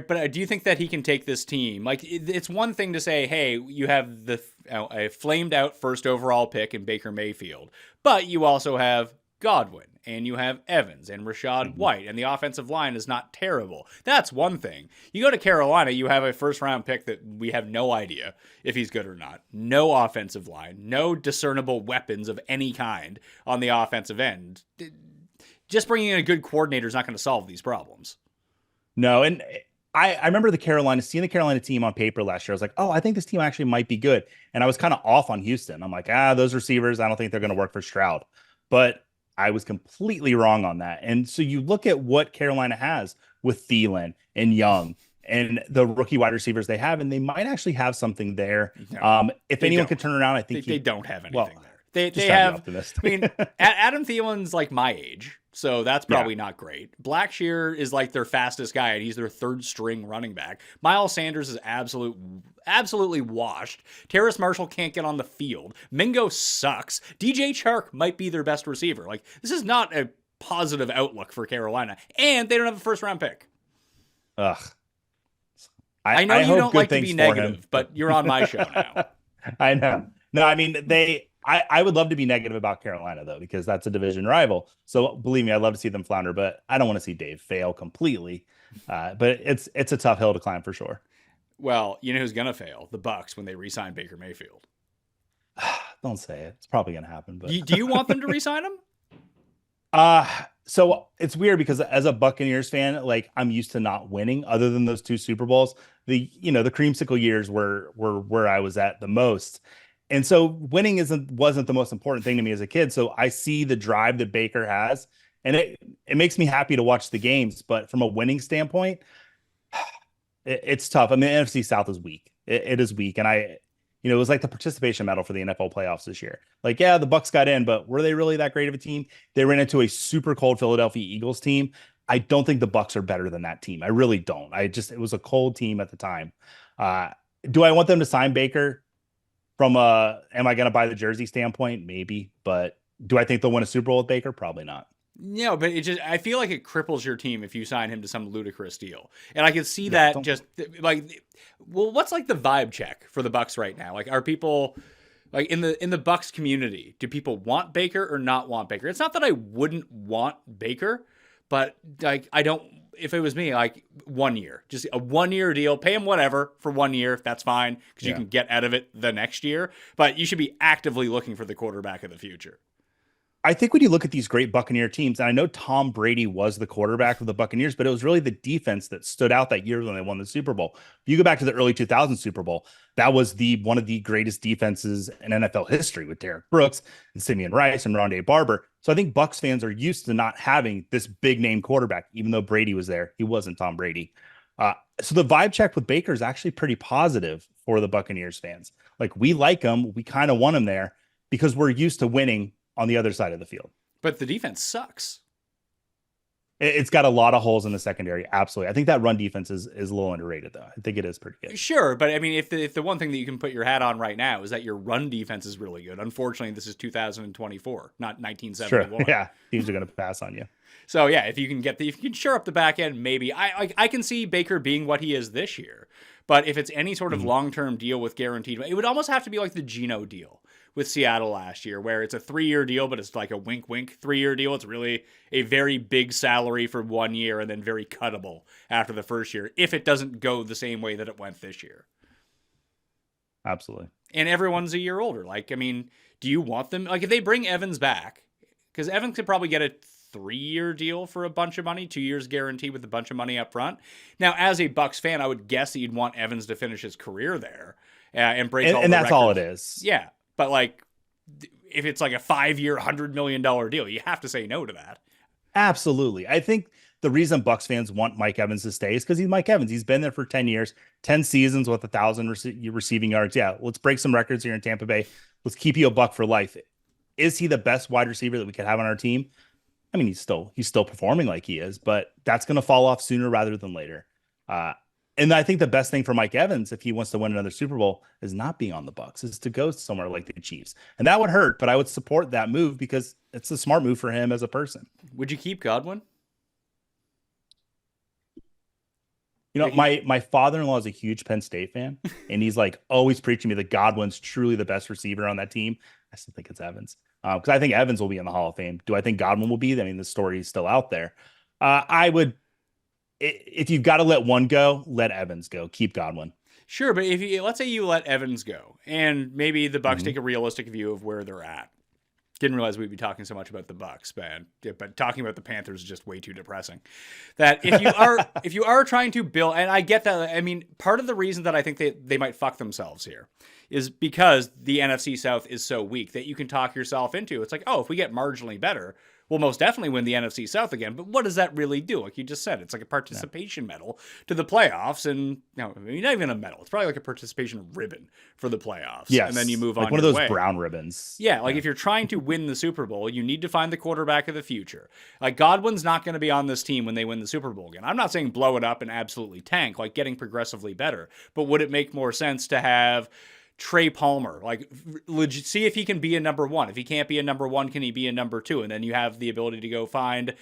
But do you think that he can take this team? Like, it's one thing to say, hey, you have a flamed out first overall pick in Baker Mayfield, but you also have Godwin and you have Evans and Rashad White, and the offensive line is not terrible. That's one thing. You go to Carolina, you have a first-round pick that we have no idea if he's good or not. No offensive line, no discernible weapons of any kind on the offensive end. Just bringing in a good coordinator is not going to solve these problems. No, and I remember seeing the Carolina team on paper last year. I was like, oh, I think this team actually might be good. And I was kind of off on Houston. I'm like, those receivers, I don't think they're going to work for Stroud. But I was completely wrong on that. And so you look at what Carolina has with Thielen and Young and the rookie wide receivers they have, and they might actually have something there. No, if anyone could turn around, I think they don't have anything there. They Just trying to be have. optimistic. I mean, Adam Thielen's like my age, so that's probably not great. Blackshear is like their fastest guy, and he's their third string running back. Miles Sanders is absolutely washed. Terrace Marshall can't get on the field. Mingo sucks. DJ Chark might be their best receiver. Like, this is not a positive outlook for Carolina, and they don't have a first round pick. Ugh. I know you don't like to be negative, him. but you're on my show now. I know. No, I mean, I would love to be negative about Carolina, though, because that's a division rival. So believe me, I'd love to see them flounder, but I don't want to see Dave fail completely. But it's a tough hill to climb for sure. Well, you know who's going to fail? The Bucks when they re-sign Baker Mayfield. Don't say it. It's probably going to happen. But Do you want them to re-sign him? So it's weird because as a Buccaneers fan, like I'm used to not winning other than those 2 Super Bowls. The creamsicle years were where I was at the most. And so winning wasn't the most important thing to me as a kid. So I see the drive that Baker has, and it makes me happy to watch the games. But from a winning standpoint, it's tough. I mean, the NFC South is weak. It is weak. And it was like the participation medal for the NFL playoffs this year. Like, yeah, the Bucks got in, but were they really that great of a team? They ran into a super cold Philadelphia Eagles team. I don't think the Bucks are better than that team. I really don't. It was a cold team at the time. Do I want them to sign Baker? From am I going to buy the jersey standpoint? Maybe, but do I think they'll win a Super Bowl with Baker? Probably not. No, but I feel like it cripples your team if you sign him to some ludicrous deal. And I can see what's like the vibe check for the Bucks right now? Like, are people like in the Bucks community, do people want Baker or not want Baker? It's not that I wouldn't want Baker, but like, if it was me, like 1 year, just a 1 year deal, pay him whatever for 1 year. That's fine. Cause you can get out of it the next year, but you should be actively looking for the quarterback of the future. I think when you look at these great Buccaneer teams, and I know Tom Brady was the quarterback of the Buccaneers, but it was really the defense that stood out that year when they won the Super Bowl. If you go back to the early 2000s Super Bowl, that was one of the greatest defenses in NFL history with Derek Brooks and Simeon Rice and Rondé Barber. So I think Bucs fans are used to not having this big name quarterback, even though Brady was there. He wasn't Tom Brady. So the vibe check with Baker is actually pretty positive for the Buccaneers fans. Like, we like him. We kind of want him there because we're used to winning on the other side of the field. But the defense sucks. It's got a lot of holes in the secondary. Absolutely. I think that run defense is a little underrated, though. I think it is pretty good. Sure, but I mean, if the one thing that you can put your hat on right now is that your run defense is really good. Unfortunately, this is 2024, not 1971. Sure. Yeah, teams are going to pass on you. So yeah, if you can shore up the back end, maybe I can see Baker being what he is this year. But if it's any sort of long-term deal with guaranteed, it would almost have to be like the Geno deal with Seattle last year, where it's a 3-year deal, but it's like a wink 3-year deal. It's really a very big salary for 1 year and then very cuttable after the first year, if it doesn't go the same way that it went this year. Absolutely. And everyone's a year older. Like, I mean, do you want them? Like, if they bring Evans back, because Evans could probably get a 3-year deal for a bunch of money, 2 years guaranteed with a bunch of money up front. Now, as a Bucs fan, I would guess that you'd want Evans to finish his career there and break all the and that's records. all it is. Yeah. But like, if it's like a 5-year, $100 million deal, you have to say no to that. Absolutely. I think the reason Bucs fans want Mike Evans to stay is because he's Mike Evans. He's been there for 10 years, 10 seasons with 1,000 receiving yards. Yeah, let's break some records here in Tampa Bay. Let's keep you a Buck for life. Is he the best wide receiver that we could have on our team? I mean, he's still performing like he is, but that's going to fall off sooner rather than later. And I think the best thing for Mike Evans, if he wants to win another Super Bowl, is not being on the Bucs, is to go somewhere like the Chiefs. And that would hurt, but I would support that move because it's a smart move for him as a person. Would you keep Godwin? You know, my father-in-law is a huge Penn State fan, and he's like always preaching me that Godwin's truly the best receiver on that team. I still think it's Evans because I think Evans will be in the Hall of Fame. Do I think Godwin will be? I mean, the story is still out there. I would. If you've got to let one go, let Evans go. Keep Godwin. Sure, but let's say you let Evans go, and maybe the Bucs take a realistic view of where they're at. Didn't realize we'd be talking so much about the Bucs, but talking about the Panthers is just way too depressing. That if you are trying to build, and I get that. I mean, part of the reason that I think they might fuck themselves here is because the NFC South is so weak that you can talk yourself into. It's like, oh, if we get marginally better, will most definitely win the NFC South again. But what does that really do? Like you just said, it's like a participation medal to the playoffs. And I mean, not even a medal. It's probably like a participation ribbon for the playoffs. Yes. And then you move on. Like one of those brown ribbons. Yeah. Like if you're trying to win the Super Bowl, you need to find the quarterback of the future. Like Godwin's not going to be on this team when they win the Super Bowl again. I'm not saying blow it up and absolutely tank, like getting progressively better. But would it make more sense to have Trey Palmer, like legit, see if he can be a number one? If he can't be a number one, can he be a number two? And then you have the ability to go find,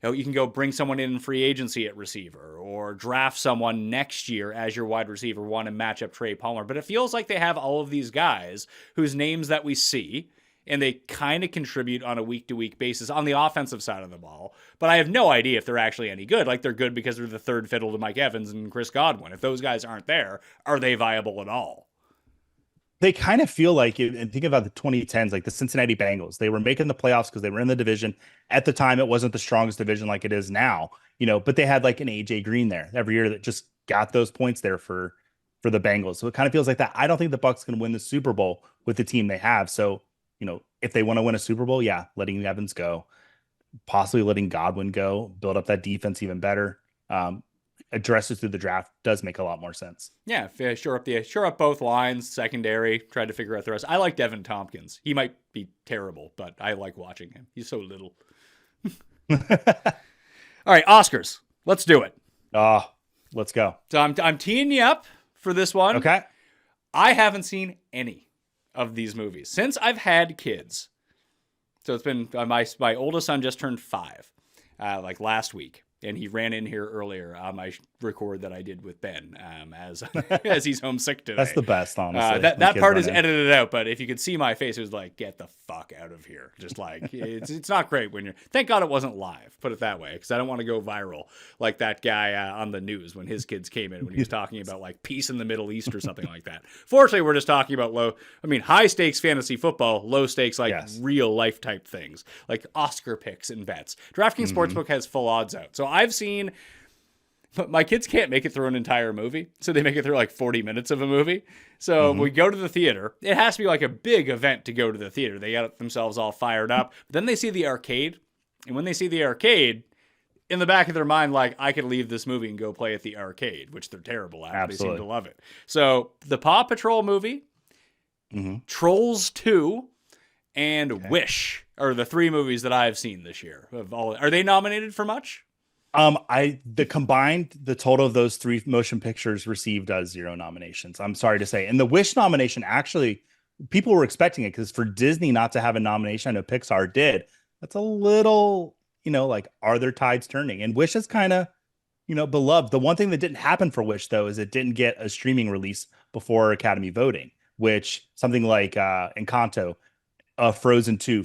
you can go bring someone in free agency at receiver or draft someone next year as your wide receiver one and match up Trey Palmer. But it feels like they have all of these guys whose names that we see, and they kind of contribute on a week-to-week basis on the offensive side of the ball. But I have no idea if they're actually any good. Like, they're good because they're the third fiddle to Mike Evans and Chris Godwin. If those guys aren't there, are they viable at all? They kind of feel like, and think about the 2010s, like the Cincinnati Bengals. They were making the playoffs because they were in the division. At the time, it wasn't the strongest division like it is now, but they had like an AJ Green there every year that just got those points there for the Bengals. So it kind of feels like that. I don't think the Bucs can win the Super Bowl with the team they have. So, if they want to win a Super Bowl, yeah, letting Evans go, possibly letting Godwin go, build up that defense even better. Address it through the draft does make a lot more sense. Yeah, shore up both lines, secondary, tried to figure out the rest. I like Devin Tompkins. He might be terrible, but I like watching him. He's so little. All right, Oscars. Let's do it. Let's go. So I'm teeing you up for this one. Okay. I haven't seen any of these movies since I've had kids. So it's been my oldest son just turned 5, like last week. And he ran in here earlier on my record that I did with Ben as he's homesick today. That's the best, honestly. That part is edited out, but if you could see my face, it was like, get the fuck out of here. Just like, it's not great when you're... Thank God it wasn't live, put it that way, because I don't want to go viral like that guy on the news when his kids came in when he was talking about like peace in the Middle East or something like that. Fortunately, we're just talking about high stakes fantasy football, low stakes real life type things, like Oscar picks and bets. DraftKings Sportsbook has full odds out. So I've seen, but my kids can't make it through an entire movie. So they make it through like 40 minutes of a movie. So we go to the theater. It has to be like a big event to go to the theater. They got themselves all fired up. But then they see the arcade. And when they see the arcade, in the back of their mind, like, I could leave this movie and go play at the arcade, which they're terrible at. Absolutely. They seem to love it. So the Paw Patrol movie, Trolls 2, and Wish are the 3 movies that I've seen this year. Are they nominated for much? The total of those 3 motion pictures received 0 nominations. I'm sorry to say. And the Wish nomination, actually, people were expecting it because for Disney not to have a nomination, I know Pixar did. That's a little, like, are their tides turning? And Wish is kind of, beloved. The one thing that didn't happen for Wish, though, is it didn't get a streaming release before Academy voting, which something like Encanto, Frozen 2,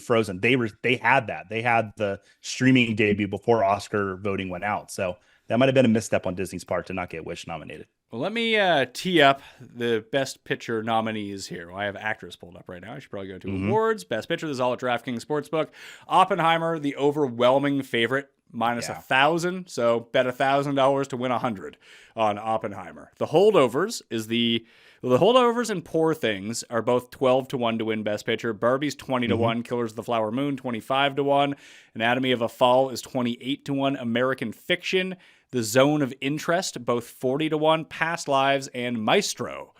they had that. They had the streaming debut before Oscar voting went out. So that might have been a misstep on Disney's part to not get Wish nominated. Well, let me tee up the Best Picture nominees here. Well, I have actors pulled up right now. I should probably go to awards. Best Picture, this is all at DraftKings Sportsbook. Oppenheimer, the overwhelming favorite, minus 1,000. So bet $1,000 to win 100 on Oppenheimer. The Holdovers is the Holdovers and Poor Things are both 12-1 to win Best Picture. Barbie's 20-1. Killers of the Flower Moon 25-1. Anatomy of a Fall is 28-1. American Fiction, The Zone of Interest, both 40-1. Past Lives and Maestro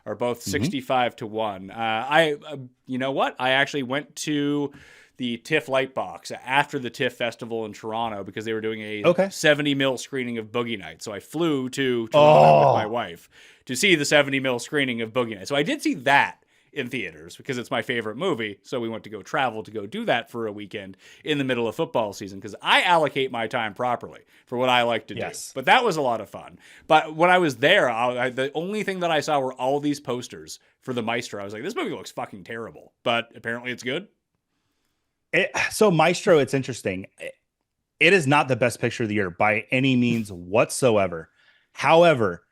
are both 65-1. You know what? I actually went to the TIFF Lightbox after the TIFF Festival in Toronto because they were doing a 70 mil screening of Boogie Nights. So I flew to Toronto with my wife to see the 70 mil screening of Boogie Nights. So I did see that in theaters because it's my favorite movie. So we went to go travel to go do that for a weekend in the middle of football season because I allocate my time properly for what I like to do. But that was a lot of fun. But when I was there, the only thing that I saw were all these posters for the Maestro. I was like, this movie looks fucking terrible, but apparently it's good. So Maestro, it's interesting. It is not the best picture of the year by any means whatsoever. However,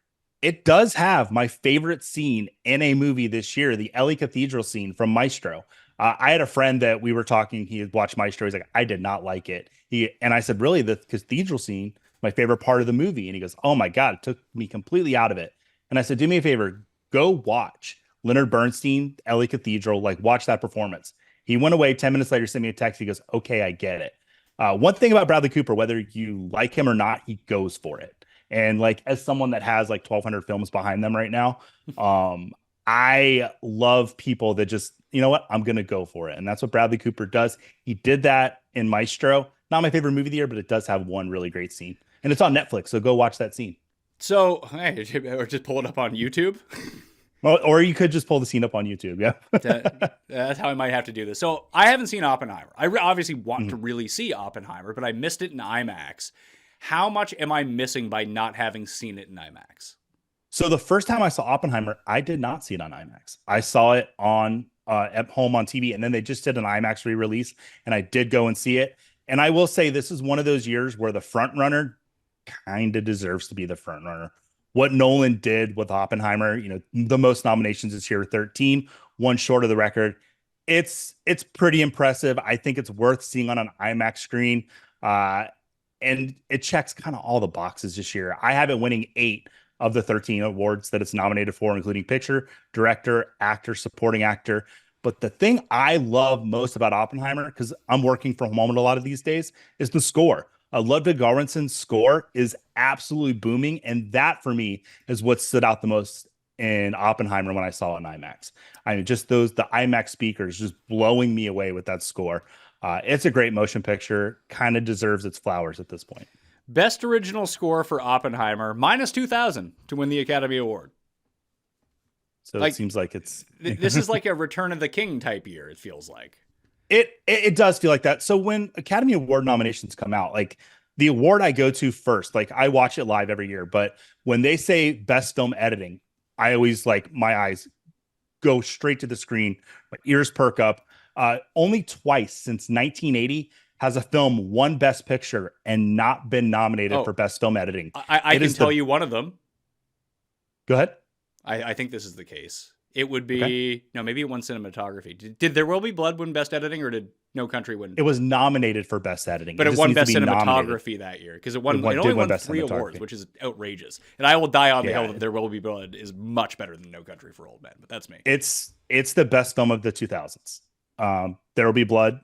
it does have my favorite scene in a movie this year, the LA Cathedral scene from Maestro. I had a friend that we were talking, he had watched Maestro. He's like, I did not like it. And I said, really, the cathedral scene, my favorite part of the movie. And he goes, oh my God, it took me completely out of it. And I said, do me a favor, go watch Leonard Bernstein, LA Cathedral, like watch that performance. He went away 10 minutes later, sent me a text. He goes, okay, I get it. One thing about Bradley Cooper, whether you like him or not, he goes for it. And like, as someone that has like 1,200 films behind them right now, I love people that just, you know what, I'm going to go for it. And that's what Bradley Cooper does. He did that in Maestro. Not my favorite movie of the year, but it does have one really great scene. And it's on Netflix, so go watch that scene. So, hey, or just pull it up on YouTube. Well, or you could just pull the scene up on YouTube. Yeah. That's how I might have to do this. So I haven't seen Oppenheimer. I obviously want to really see Oppenheimer, but I missed it in IMAX. How much am I missing by not having seen it in IMAX? So the first time I saw Oppenheimer, I did not see it on IMAX. I saw it on at home on TV, and then they just did an IMAX re-release, and I did go and see it. And I will say this is one of those years where the front runner kind of deserves to be the front runner. What Nolan did with Oppenheimer, you know, the most nominations this year, 13, one short of the record. It's pretty impressive. I think it's worth seeing on an IMAX screen. And it checks kind of all the boxes this year. I have it winning 8 of the 13 awards that it's nominated for, including picture, director, actor, supporting actor. But the thing I love most about Oppenheimer, because I'm working from home a lot of these days, is the score. Ludwig Göransson's score is absolutely booming, and that for me is what stood out the most in Oppenheimer when I saw it in IMAX. I mean, just the IMAX speakers just blowing me away with that score. It's a great motion picture, kind of deserves its flowers at this point. Best original score for Oppenheimer, minus 2,000 to win the Academy Award. So it seems like it's... This is like a Return of the King type year, it feels like. It does feel like that. So when Academy Award nominations come out, like the award I go to first, like I watch it live every year, but when they say best film editing, I always like my eyes go straight to the screen, my ears perk up. Only twice since 1980 has a film won Best Picture and not been nominated for Best Film Editing. I can tell you one of them. Go ahead. I think this is the case. It would be no, maybe it won cinematography. Did There Will Be Blood win Best Editing, or did No Country win? It was nominated for Best Editing, but it won Best Cinematography that year because it only won 3 awards, which is outrageous. And I will die on the hill that There Will Be Blood is much better than No Country for Old Men. But that's me. It's the best film of the 2000s. There Will Be Blood,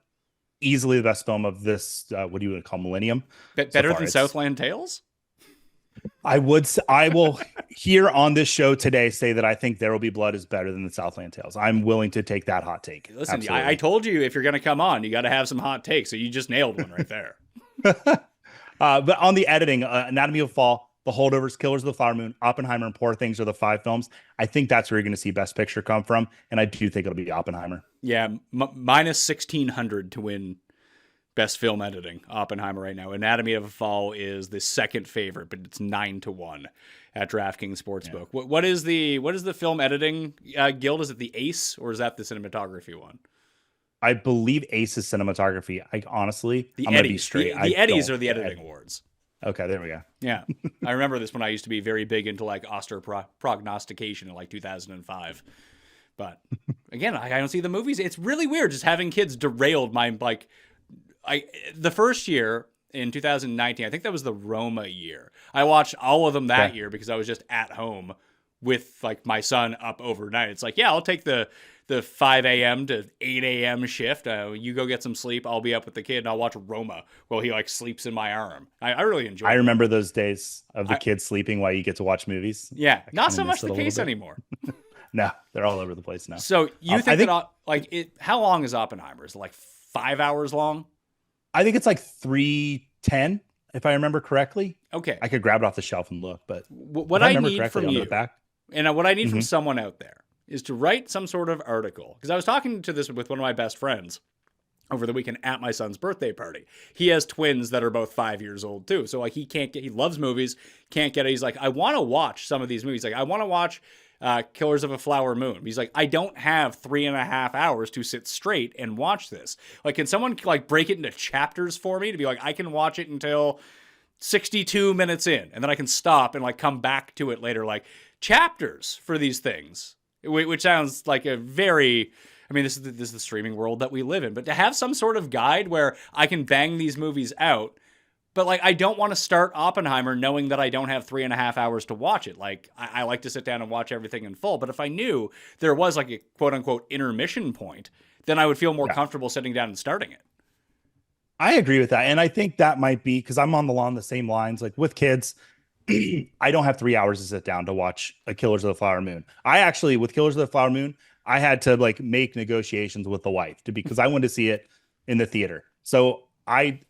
easily the best film of this. What do you want to call millennium? Better than Southland Tales? I will here on this show today say that I think There Will Be Blood is better than the Southland Tales. I'm willing to take that hot take. Listen, I told you if you're going to come on, you got to have some hot takes. So you just nailed one right there. But on the editing, Anatomy of a Fall, The Holdovers, Killers of the Flower Moon, Oppenheimer, and Poor Things are the 5 films. I think that's where you're going to see Best Picture come from. And I do think it'll be Oppenheimer. Yeah, minus 1,600 to win Best Film Editing, Oppenheimer right now. Anatomy of a Fall is the second favorite, but it's 9-1 at DraftKings Sportsbook. Yeah. What is the film editing guild? Is it the ACE or is that the cinematography one? I believe ACE is cinematography. I'm the going to be straight. The Eddies are the editing awards. Okay, there we go. Yeah, I remember this when I used to be very big into like prognostication in like 2005. But again, I don't see the movies. It's really weird just having kids derailed my like. The first year in 2019, I think that was the Roma year. I watched all of them that year because I was just at home with like my son up overnight. It's like, yeah, I'll take the 5 a.m. to 8 a.m. shift. You go get some sleep. I'll be up with the kid and I'll watch Roma while he like sleeps in my arm. I really enjoy it. I remember those days of the kids sleeping while you get to watch movies. Yeah, not so much the case anymore. No, they're all over the place now. So you think that how long is Oppenheimer? Is it like 5 hours long? I think it's like 3:10, if I remember correctly. Okay. I could grab it off the shelf and look, but what I need from you, and what I need from someone out there is to write some sort of article. Because I was talking to this with one of my best friends over the weekend at my son's birthday party. He has twins that are both 5 years old too. So like he loves movies, can't get it. He's like, I want to watch some of these movies. Like I want to watch Killers of a Flower Moon. He's like, I don't have 3.5 hours to sit straight and watch this. Like, can someone like break it into chapters for me to be like, I can watch it until 62 minutes in, and then I can stop and like come back to it later. Like chapters for these things, which sounds like a very, I mean, this is the streaming world that we live in, but to have some sort of guide where I can bang these movies out. But, like, I don't want to start Oppenheimer knowing that I don't have 3.5 hours to watch it. Like, I like to sit down and watch everything in full. But if I knew there was, like, a quote-unquote intermission point, then I would feel more comfortable sitting down and starting it. I agree with that. And I think that might be because I'm along the same lines. Like with kids, I don't have 3 hours to sit down to watch a Killers of the Flower Moon. I actually, with Killers of the Flower Moon, I had to like make negotiations with the wife because I wanted to see it in the theater. So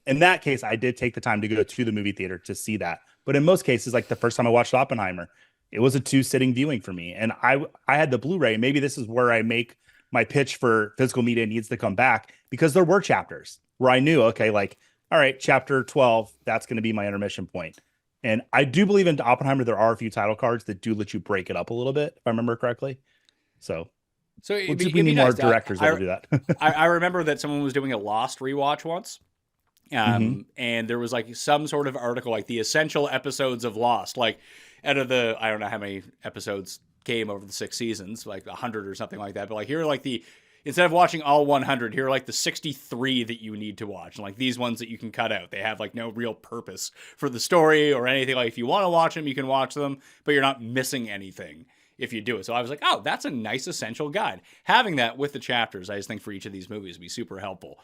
in that case, I did take the time to go to the movie theater to see that. But in most cases, like the first time I watched Oppenheimer, it was a 2-sitting viewing for me. And I had the Blu-ray. Maybe this is where I make my pitch for physical media needs to come back, because there were chapters where I knew, okay, like, all right, chapter 12, that's going to be my intermission point. And I do believe in Oppenheimer, there are a few title cards that do let you break it up a little bit, if I remember correctly. So we need more directors that will do that. I remember that someone was doing a Lost rewatch once. And there was like some sort of article, like the essential episodes of Lost, like out of the, I don't know how many episodes came over the 6 seasons, like 100 or something like that. But like here are like instead of watching all 100, here are like the 63 that you need to watch. And like these ones that you can cut out, they have like no real purpose for the story or anything. Like if you want to watch them, you can watch them, but you're not missing anything if you do it. So I was like, oh, that's a nice essential guide. Having that with the chapters, I just think for each of these movies would be super helpful.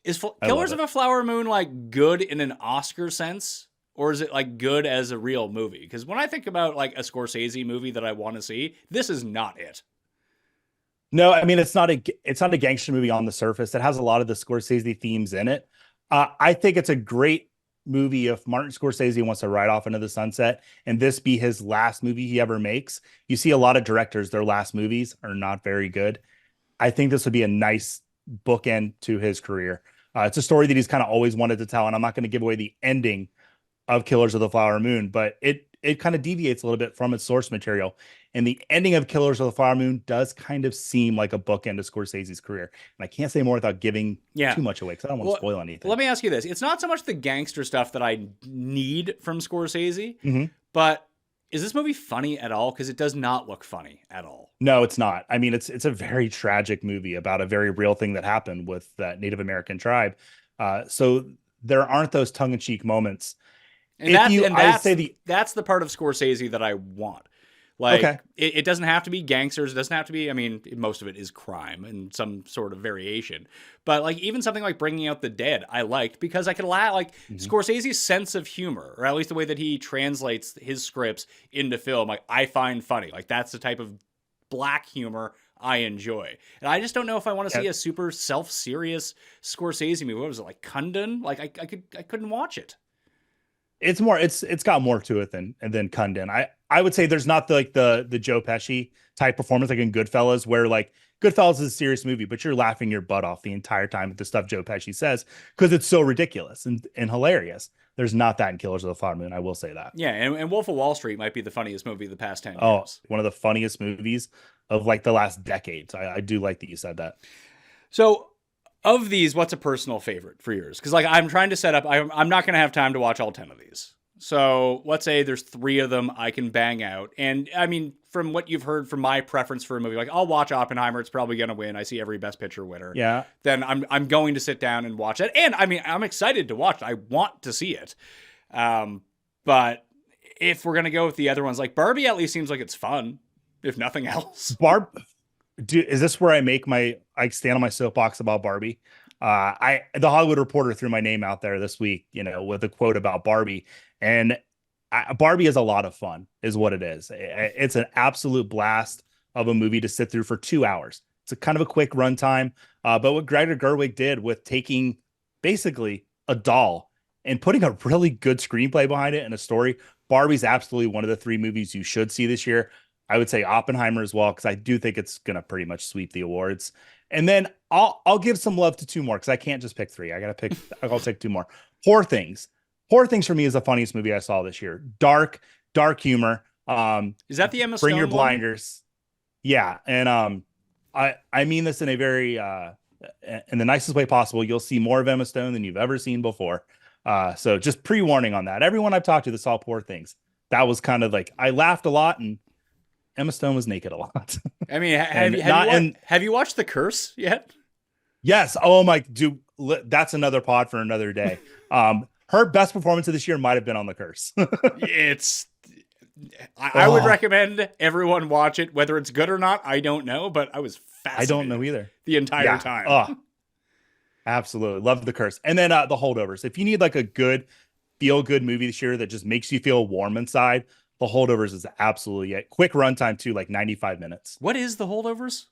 Is Killers of a Flower Moon like good in an Oscar sense? Or is it like good as a real movie? Because when I think about like a Scorsese movie that I want to see, this is not it. No, I mean, it's not a gangster movie on the surface. It has a lot of the Scorsese themes in it. I think it's a great movie if Martin Scorsese wants to ride off into the sunset and this be his last movie he ever makes. You see a lot of directors, their last movies are not very good. I think this would be a nice bookend to his career. It's a story that he's kind of always wanted to tell, and I'm not going to give away the ending of Killers of the Flower Moon, but it kind of deviates a little bit from its source material. And the ending of Killers of the Flower Moon does kind of seem like a bookend to Scorsese's career. And I can't say more without giving too much away, because I don't want to spoil anything. Let me ask you this. It's not so much the gangster stuff that I need from Scorsese, but is this movie funny at all? Because it does not look funny at all. No, it's not. I mean, it's a very tragic movie about a very real thing that happened with that Native American tribe. So there aren't those tongue-in-cheek moments. And that's the part of Scorsese that I want. Like, it doesn't have to be gangsters. It doesn't have to be, I mean, most of it is crime and some sort of variation. But like even something like Bringing Out the Dead, I liked because I could allow like Scorsese's sense of humor, or at least the way that he translates his scripts into film, like I find funny. Like that's the type of black humor I enjoy. And I just don't know if I want to see a super self-serious Scorsese movie. What was it, like Kundun? Like I couldn't watch it. It's got more to it than Kundun. I would say there's not the Joe Pesci type performance like in Goodfellas, where like Goodfellas is a serious movie, but you're laughing your butt off the entire time at the stuff Joe Pesci says because it's so ridiculous and hilarious. There's not that in Killers of the Flower Moon. I will say that. Yeah, and Wolf of Wall Street might be the funniest movie of the past 10 years. Oh, one of the funniest movies of like the last decade. So I do like that you said that. So of these, what's a personal favorite for yours? Because like I'm trying to set up, I'm not going to have time to watch all 10 of these. So let's say there's 3 of them I can bang out. And I mean, from what you've heard from my preference for a movie, like I'll watch Oppenheimer. It's probably going to win. I see every Best Picture winner. Yeah. Then I'm going to sit down and watch it. And I mean, I'm excited to watch it. I want to see it. But if we're going to go with the other ones, like Barbie at least seems like it's fun, if nothing else. Is this where I stand on my soapbox about Barbie? The Hollywood Reporter threw my name out there this week, with a quote about Barbie, and Barbie is a lot of fun, is what it is. It's an absolute blast of a movie to sit through for 2 hours. It's a kind of a quick runtime, but what Greta Gerwig did with taking basically a doll and putting a really good screenplay behind it and a story, Barbie's absolutely one of the 3 movies you should see this year. I would say Oppenheimer as well, because I do think it's going to pretty much sweep the awards. And then I'll give some love to 2 more, because I can't just pick 3. I'll take 2 more. Poor Things. Poor Things for me is the funniest movie I saw this year. Dark humor. Is that the Emma Stone Bring Your one? Blinders. Yeah. And I mean this in a very in the nicest way possible. You'll see more of Emma Stone than you've ever seen before. So just pre-warning on that. Everyone I've talked to that saw Poor Things, that was kind of like, I laughed a lot, and Emma Stone was naked a lot. I mean, have you watched The Curse yet? Yes. Oh my dude, that's another pod for another day. Her best performance of this year might have been on The Curse. I would recommend everyone watch it. Whether it's good or not, I don't know, but I was fascinated. I don't know either. The entire time. Absolutely. Love the curse. And then the holdovers. If you need like a good feel good movie this year that just makes you feel warm inside, the holdovers is absolutely it. Quick runtime too, like 95 minutes. What is the holdovers?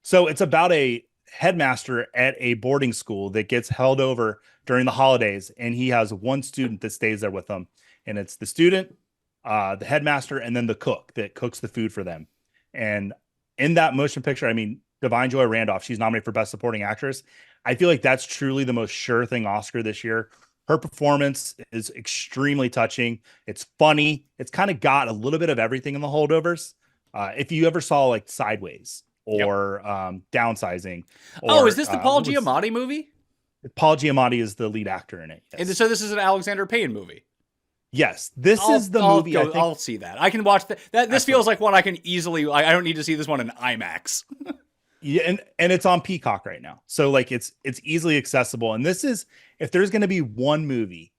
So it's about a headmaster at a boarding school that gets held over during the holidays, and he has one student that stays there with him. And it's the student, the headmaster, and then the cook that cooks the food for them. And in that motion picture, I mean, Divine Joy Randolph, she's nominated for Best Supporting Actress. I feel like that's truly the most sure thing Oscar this year. Her performance is extremely touching. It's funny. It's kind of got a little bit of everything in the holdovers. If you ever saw like Sideways or Downsizing. Or, is this the Paul Giamatti movie? Paul Giamatti is the lead actor in it. Yes. And so this is an Alexander Payne movie. Yes, this is the movie. I'll see that. I can watch that. This feels like one I can easily. I don't need to see this one in IMAX. Yeah, and it's on Peacock right now, so like it's easily accessible. And this is, if there's going to be one movie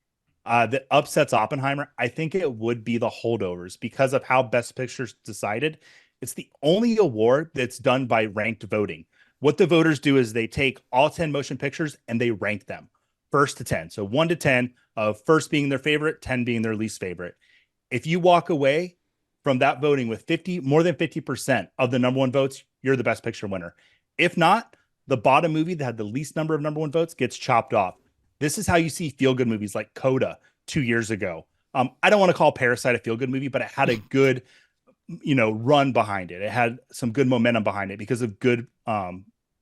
that upsets Oppenheimer, I think it would be The Holdovers because of how Best Picture's decided. It's the only award that's done by ranked voting. What the voters do is they take all 10 motion pictures and they rank them 1st to 10. So 1 to 10, of first being their favorite, 10 being their least favorite. If you walk away from that voting with more than 50% of the number one votes, you're the Best Picture winner. If not, the bottom movie that had the least number of number one votes gets chopped off. This is how you see feel-good movies like Coda 2 years ago. I don't want to call Parasite a feel-good movie, but it had a good, run behind it. It had some good momentum behind it because of good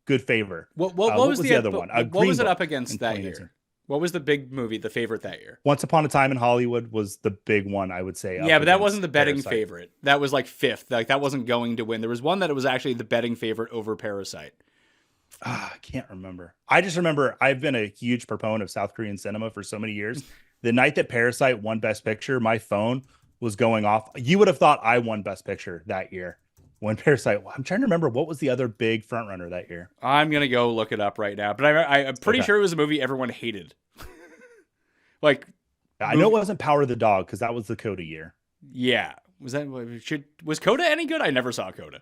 favor. What was the other one? What was it up against that year? What was the big movie, the favorite that year? Once Upon a Time in Hollywood was the big one, I would say. Yeah, but that wasn't the betting favorite. That was like 5th. Like that wasn't going to win. There was one that was actually the betting favorite over Parasite. I can't remember. I just remember I've been a huge proponent of South Korean cinema for so many years. The night that Parasite won Best Picture, my phone was going off. You would have thought I won Best Picture that year. When Parasite, I'm trying to remember what was the other big frontrunner that year. I'm gonna go look it up right now, but I'm pretty sure it was a movie everyone hated. Like, I know it wasn't Power of the Dog because that was the Coda year. Yeah, was Coda any good? I never saw Coda.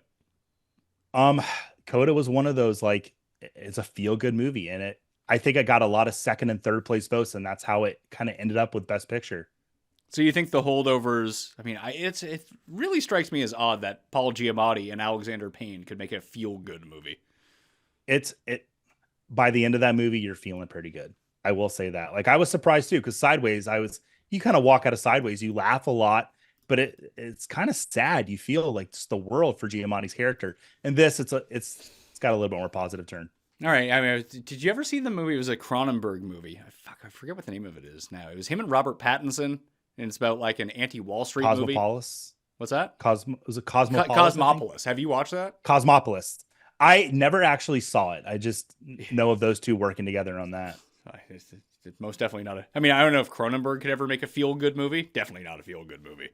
Coda was one of those, like, it's a feel good movie, and I think it got a lot of 2nd and 3rd place votes, and that's how it kind of ended up with Best Picture. So you think the holdovers? I mean, it really strikes me as odd that Paul Giamatti and Alexander Payne could make a feel good movie. By the end of that movie, you're feeling pretty good. I will say that. Like, I was surprised too, because Sideways, you kind of walk out of Sideways, you laugh a lot, but it's kind of sad. You feel like just the world for Giamatti's character. And this, it's got a little bit more positive turn. All right. I mean, did you ever see the movie? It was a Cronenberg movie. I forget what the name of it is now. It was him and Robert Pattinson. And it's about like an anti-Wall Street movie. Cosmopolis. What's that? Was it Cosmopolis? Cosmopolis. Have you watched that? Cosmopolis. I never actually saw it. I just know of those two working together on that. It's most definitely not I mean, I don't know if Cronenberg could ever make a feel-good movie. Definitely not a feel-good movie.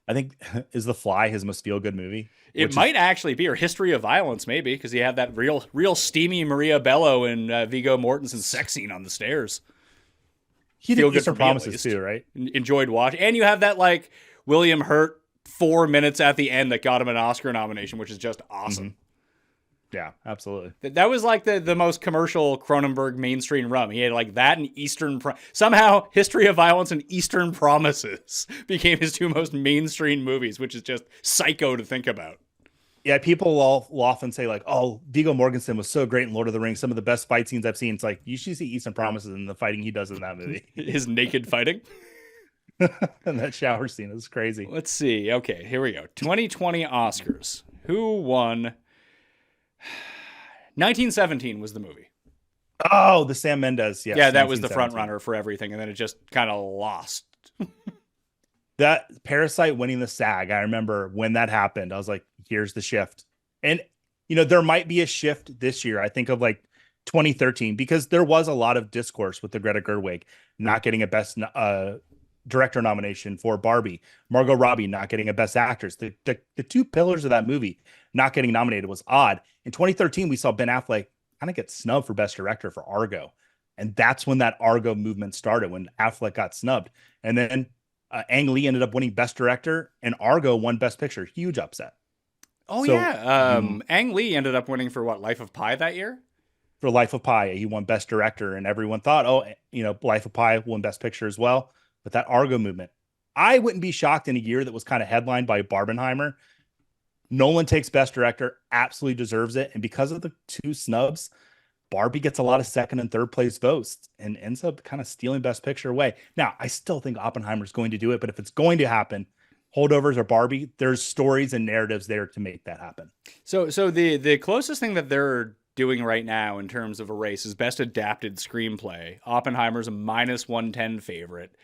I think, is The Fly his most feel-good movie? It might actually be, or History of Violence, maybe, because he had that real steamy Maria Bello and Viggo Mortensen sex scene on the stairs. He did Eastern Promises too, right? Enjoyed watching. And you have that like William Hurt 4 minutes at the end that got him an Oscar nomination, which is just awesome. Mm-hmm. Yeah, absolutely. That was like the most commercial Cronenberg mainstream run. He had like that and somehow History of Violence and Eastern Promises became his 2 most mainstream movies, which is just psycho to think about. Yeah, people will often say like, "Oh, Viggo Mortensen was so great in Lord of the Rings. Some of the best fight scenes I've seen." It's like you should see Eastern Promises and the fighting he does in that movie. His naked fighting. And that shower scene is crazy. Let's see. Okay, here we go. 2020 Oscars. Who won? 1917 was the movie. Oh, the Sam Mendes. Yes, yeah, that was the front runner for everything, and then it just kind of lost. That Parasite winning the SAG, I remember when that happened, I was like, here's the shift. And, there might be a shift this year. I think of like 2013, because there was a lot of discourse with the Greta Gerwig not getting a Best Director nomination for Barbie, Margot Robbie not getting a Best Actress. The 2 pillars of that movie not getting nominated was odd. In 2013, we saw Ben Affleck kind of get snubbed for Best Director for Argo. And that's when that Argo movement started, when Affleck got snubbed. And then Ang Lee ended up winning Best Director, and Argo won Best Picture. Huge upset. Oh, so, yeah. Ang Lee ended up winning for what, Life of Pi that year? for Life of Pi. He won Best Director, and everyone thought, oh, Life of Pi won Best Picture as well. But that Argo movement, I wouldn't be shocked in a year that was kind of headlined by Barbenheimer. Nolan takes Best Director, absolutely deserves it. And because of the 2 snubs, Barbie gets a lot of second and third place votes and ends up kind of stealing Best Picture away. Now, I still think Oppenheimer's going to do it, but if it's going to happen, holdovers or Barbie, there's stories and narratives there to make that happen. So the closest thing that they're doing right now in terms of a race is Best Adapted Screenplay. Oppenheimer's a -110 favorite,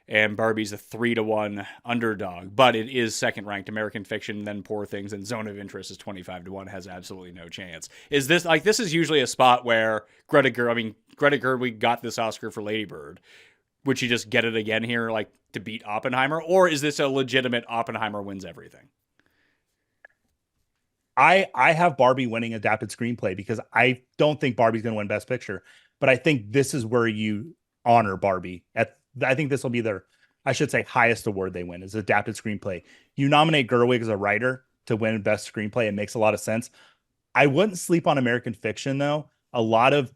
and Barbie's a 3-1 underdog, but it is second ranked. American Fiction, then Poor Things, and Zone of Interest is 25-1, has absolutely no chance. Is this this is usually a spot where Greta Gerwig got this Oscar for Lady Bird. Would she just get it again here, to beat Oppenheimer? Or is this a legitimate Oppenheimer wins everything? I have Barbie winning Adapted Screenplay because I don't think Barbie's going to win Best Picture, but I think this is where you honor Barbie. I think this will be their, I should say, highest award they win is Adapted Screenplay. You nominate Gerwig as a writer to win Best Screenplay. It makes a lot of sense. I wouldn't sleep on American Fiction, though. A lot of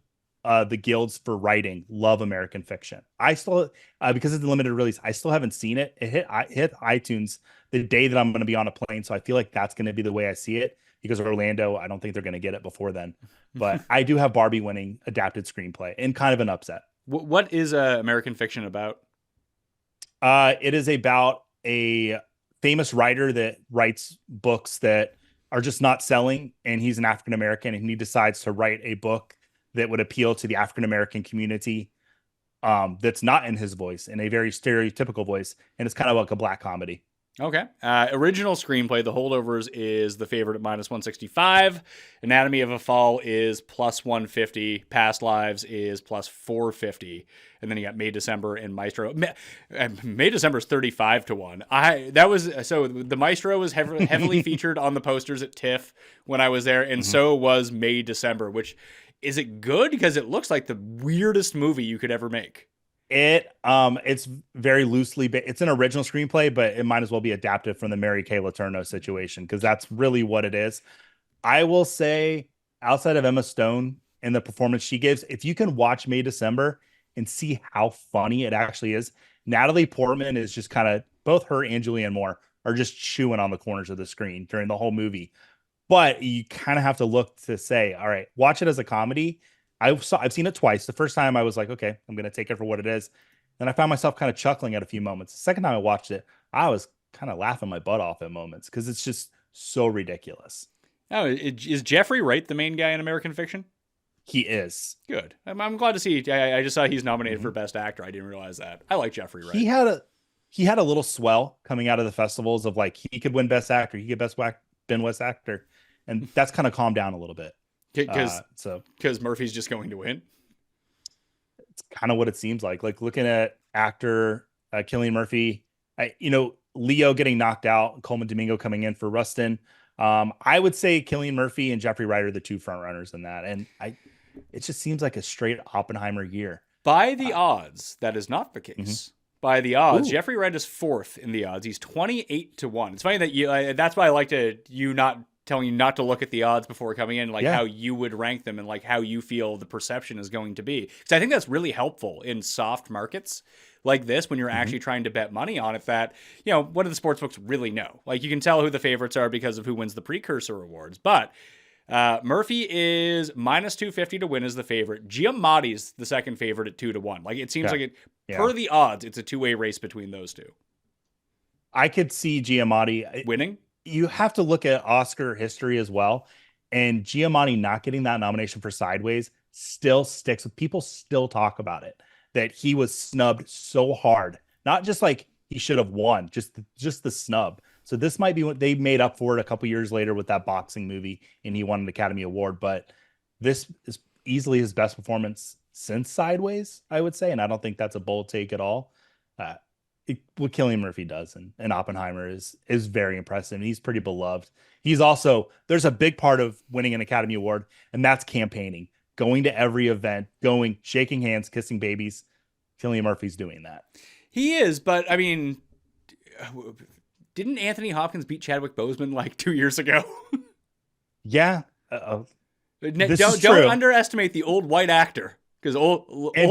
the guilds for writing love American Fiction. I still, because it's a limited release, I still haven't seen it. It hit iTunes the day that I'm going to be on a plane, so I feel like that's going to be the way I see it. Because Orlando, I don't think they're going to get it before then. But I do have Barbie winning Adapted Screenplay in kind of an upset. What is American Fiction about? It is about a famous writer that writes books that are just not selling, and he's an African American, and he decides to write a book that would appeal to the African American community that's not in his voice, in a very stereotypical voice, and it's kind of like a black comedy. Okay. Original screenplay, The Holdovers is the favorite at -165. Anatomy of a Fall is +150. Past Lives is +450. And then you got May December and Maestro. May December is 35-1. The Maestro was heavily featured on the posters at TIFF when I was there, and so was May December. Which is it good? Because it looks like the weirdest movie you could ever make. It's very loosely, it's an original screenplay, but it might as well be adapted from the Mary Kay Letourneau situation, because that's really what it is. I will say, outside of Emma Stone and the performance she gives, if you can watch May December and see how funny it actually is, Natalie Portman is just kind of, both her and Julianne Moore are just chewing on the corners of the screen during the whole movie. But you kind of have to look to say, all right, watch it as a comedy. I've seen it twice. The first time I was like, okay, I'm going to take it for what it is. Then I found myself kind of chuckling at a few moments. The second time I watched it, I was kind of laughing my butt off at moments because it's just so ridiculous. Oh, is Jeffrey Wright the main guy in American Fiction? He is. Good. I'm glad to see. I just saw he's nominated for Best Actor. I didn't realize that. I like Jeffrey Wright. He had a little swell coming out of the festivals of he could win Best Actor, he could Best Actor, and that's kind of calmed down a little bit. Because Murphy's just going to win. It's kind of what it seems like. Looking at actor Cillian Murphy, Leo getting knocked out, Coleman Domingo coming in for Rustin. I would say Cillian Murphy and Jeffrey Wright are the two front runners in that, and it just seems like a straight Oppenheimer year. By the odds, that is not the case. By the odds, Jeffrey Wright is fourth in the odds. He's 28-1. It's funny that that's why I like telling you not to look at the odds before coming in, how you would rank them and how you feel the perception is going to be. Because I think that's really helpful in soft markets like this when you're actually trying to bet money on it that, what do the sports books really know? You can tell who the favorites are because of who wins the precursor awards. But Murphy is -250 to win as the favorite. Giamatti's the second favorite at 2-1. It seems per the odds, it's a two-way race between those two. I could see Giamatti winning. You have to look at Oscar history as well. And Giamatti not getting that nomination for Sideways still sticks with people, still talk about it, that he was snubbed so hard. Not just he should have won, just the snub. So this might be what they made up for it a couple years later with that boxing movie, and he won an Academy Award. But this is easily his best performance since Sideways, I would say. And I don't think that's a bold take at all. What Cillian Murphy does and Oppenheimer is very impressive. And he's pretty beloved. He's also, there's a big part of winning an Academy Award, and that's campaigning, going to every event, shaking hands, kissing babies. Cillian Murphy's doing that. He is, but I mean, didn't Anthony Hopkins beat Chadwick Boseman 2 years ago? Yeah. Don't underestimate the old white actor. Because old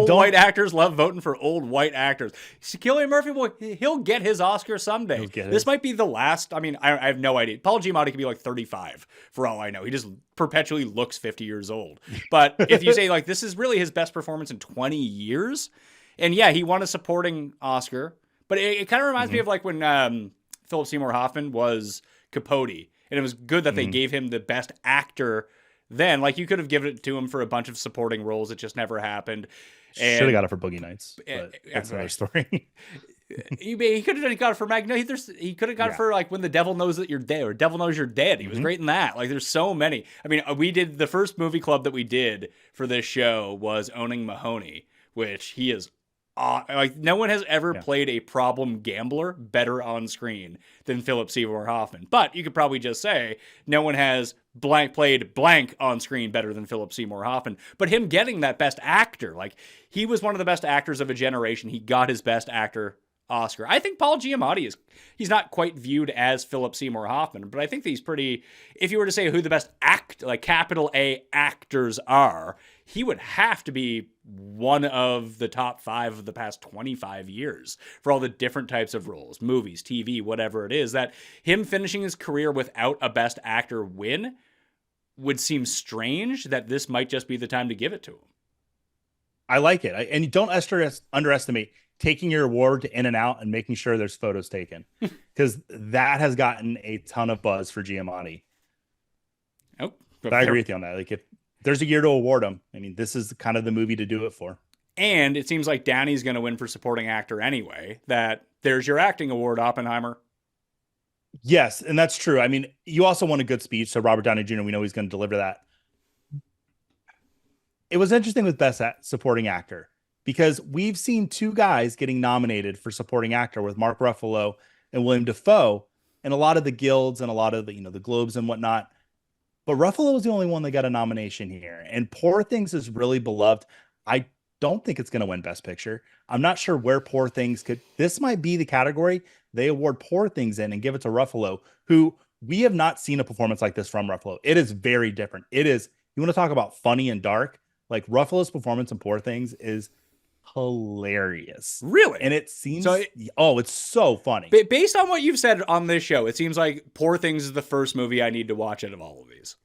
white actors love voting for old white actors. Cillian Murphy, boy, he'll get his Oscar someday. This might be the last. I mean, I have no idea. Paul Giamatti could be like 35 for all I know. He just perpetually looks 50 years old. But if you say like this is really his best performance in 20 years, and yeah, he won a supporting Oscar. But it kind of reminds me of like when Philip Seymour Hoffman was Capote, and it was good that they gave him the best actor. Then, like, you could have given it to him for a bunch of supporting roles. It just never happened. Should have got it for Boogie Nights. But that's another story. He could have got it for Magnolia. He could have got it for, like, When the Devil Knows That You're Dead or Devil Knows You're Dead. He was great in that. Like, there's so many. I mean, we did the first movie club that we did for this show was Owning Mahoney, which he is like no one has ever played a problem gambler better on screen than Philip Seymour Hoffman. But you could probably just say no one has played blank on screen better than Philip Seymour Hoffman. But him getting that best actor, like he was one of the best actors of a generation. He got his best actor Oscar. I think Paul Giamatti he's not quite viewed as Philip Seymour Hoffman, but I think that he's pretty, if you were to say who the best capital A actors are, he would have to be one of the top 5 of the past 25 years for all the different types of roles, movies, TV, whatever it is. That him finishing his career without a best actor win would seem strange, that this might just be the time to give it to him. I like it. And you don't underestimate taking your award to In-N-Out and making sure there's photos taken, because that has gotten a ton of buzz for Giamatti. Oh, but I agree with you on that. Like if there's a year to award him, I mean, this is kind of the movie to do it for. And it seems like Downey's going to win for supporting actor anyway. That there's your acting award, Oppenheimer. Yes, and that's true. I mean, you also want a good speech, so Robert Downey Jr., we know he's going to deliver that. It was interesting with Best Supporting Actor, because we've seen 2 guys getting nominated for supporting actor with Mark Ruffalo and William Dafoe, and a lot of the guilds and a lot of the, the Globes and whatnot. But Ruffalo was the only one that got a nomination here. And Poor Things is really beloved. I don't think it's going to win Best Picture. I'm not sure where Poor Things could. This might be the category they award Poor Things in and give it to Ruffalo, who we have not seen a performance like this from Ruffalo. It is very different. It is, you want to talk about funny and dark? Like Ruffalo's performance in Poor Things is hilarious. Really? And it seems it's so funny. Based on what you've said on this show, it seems like Poor Things is the first movie I need to watch out of all of these.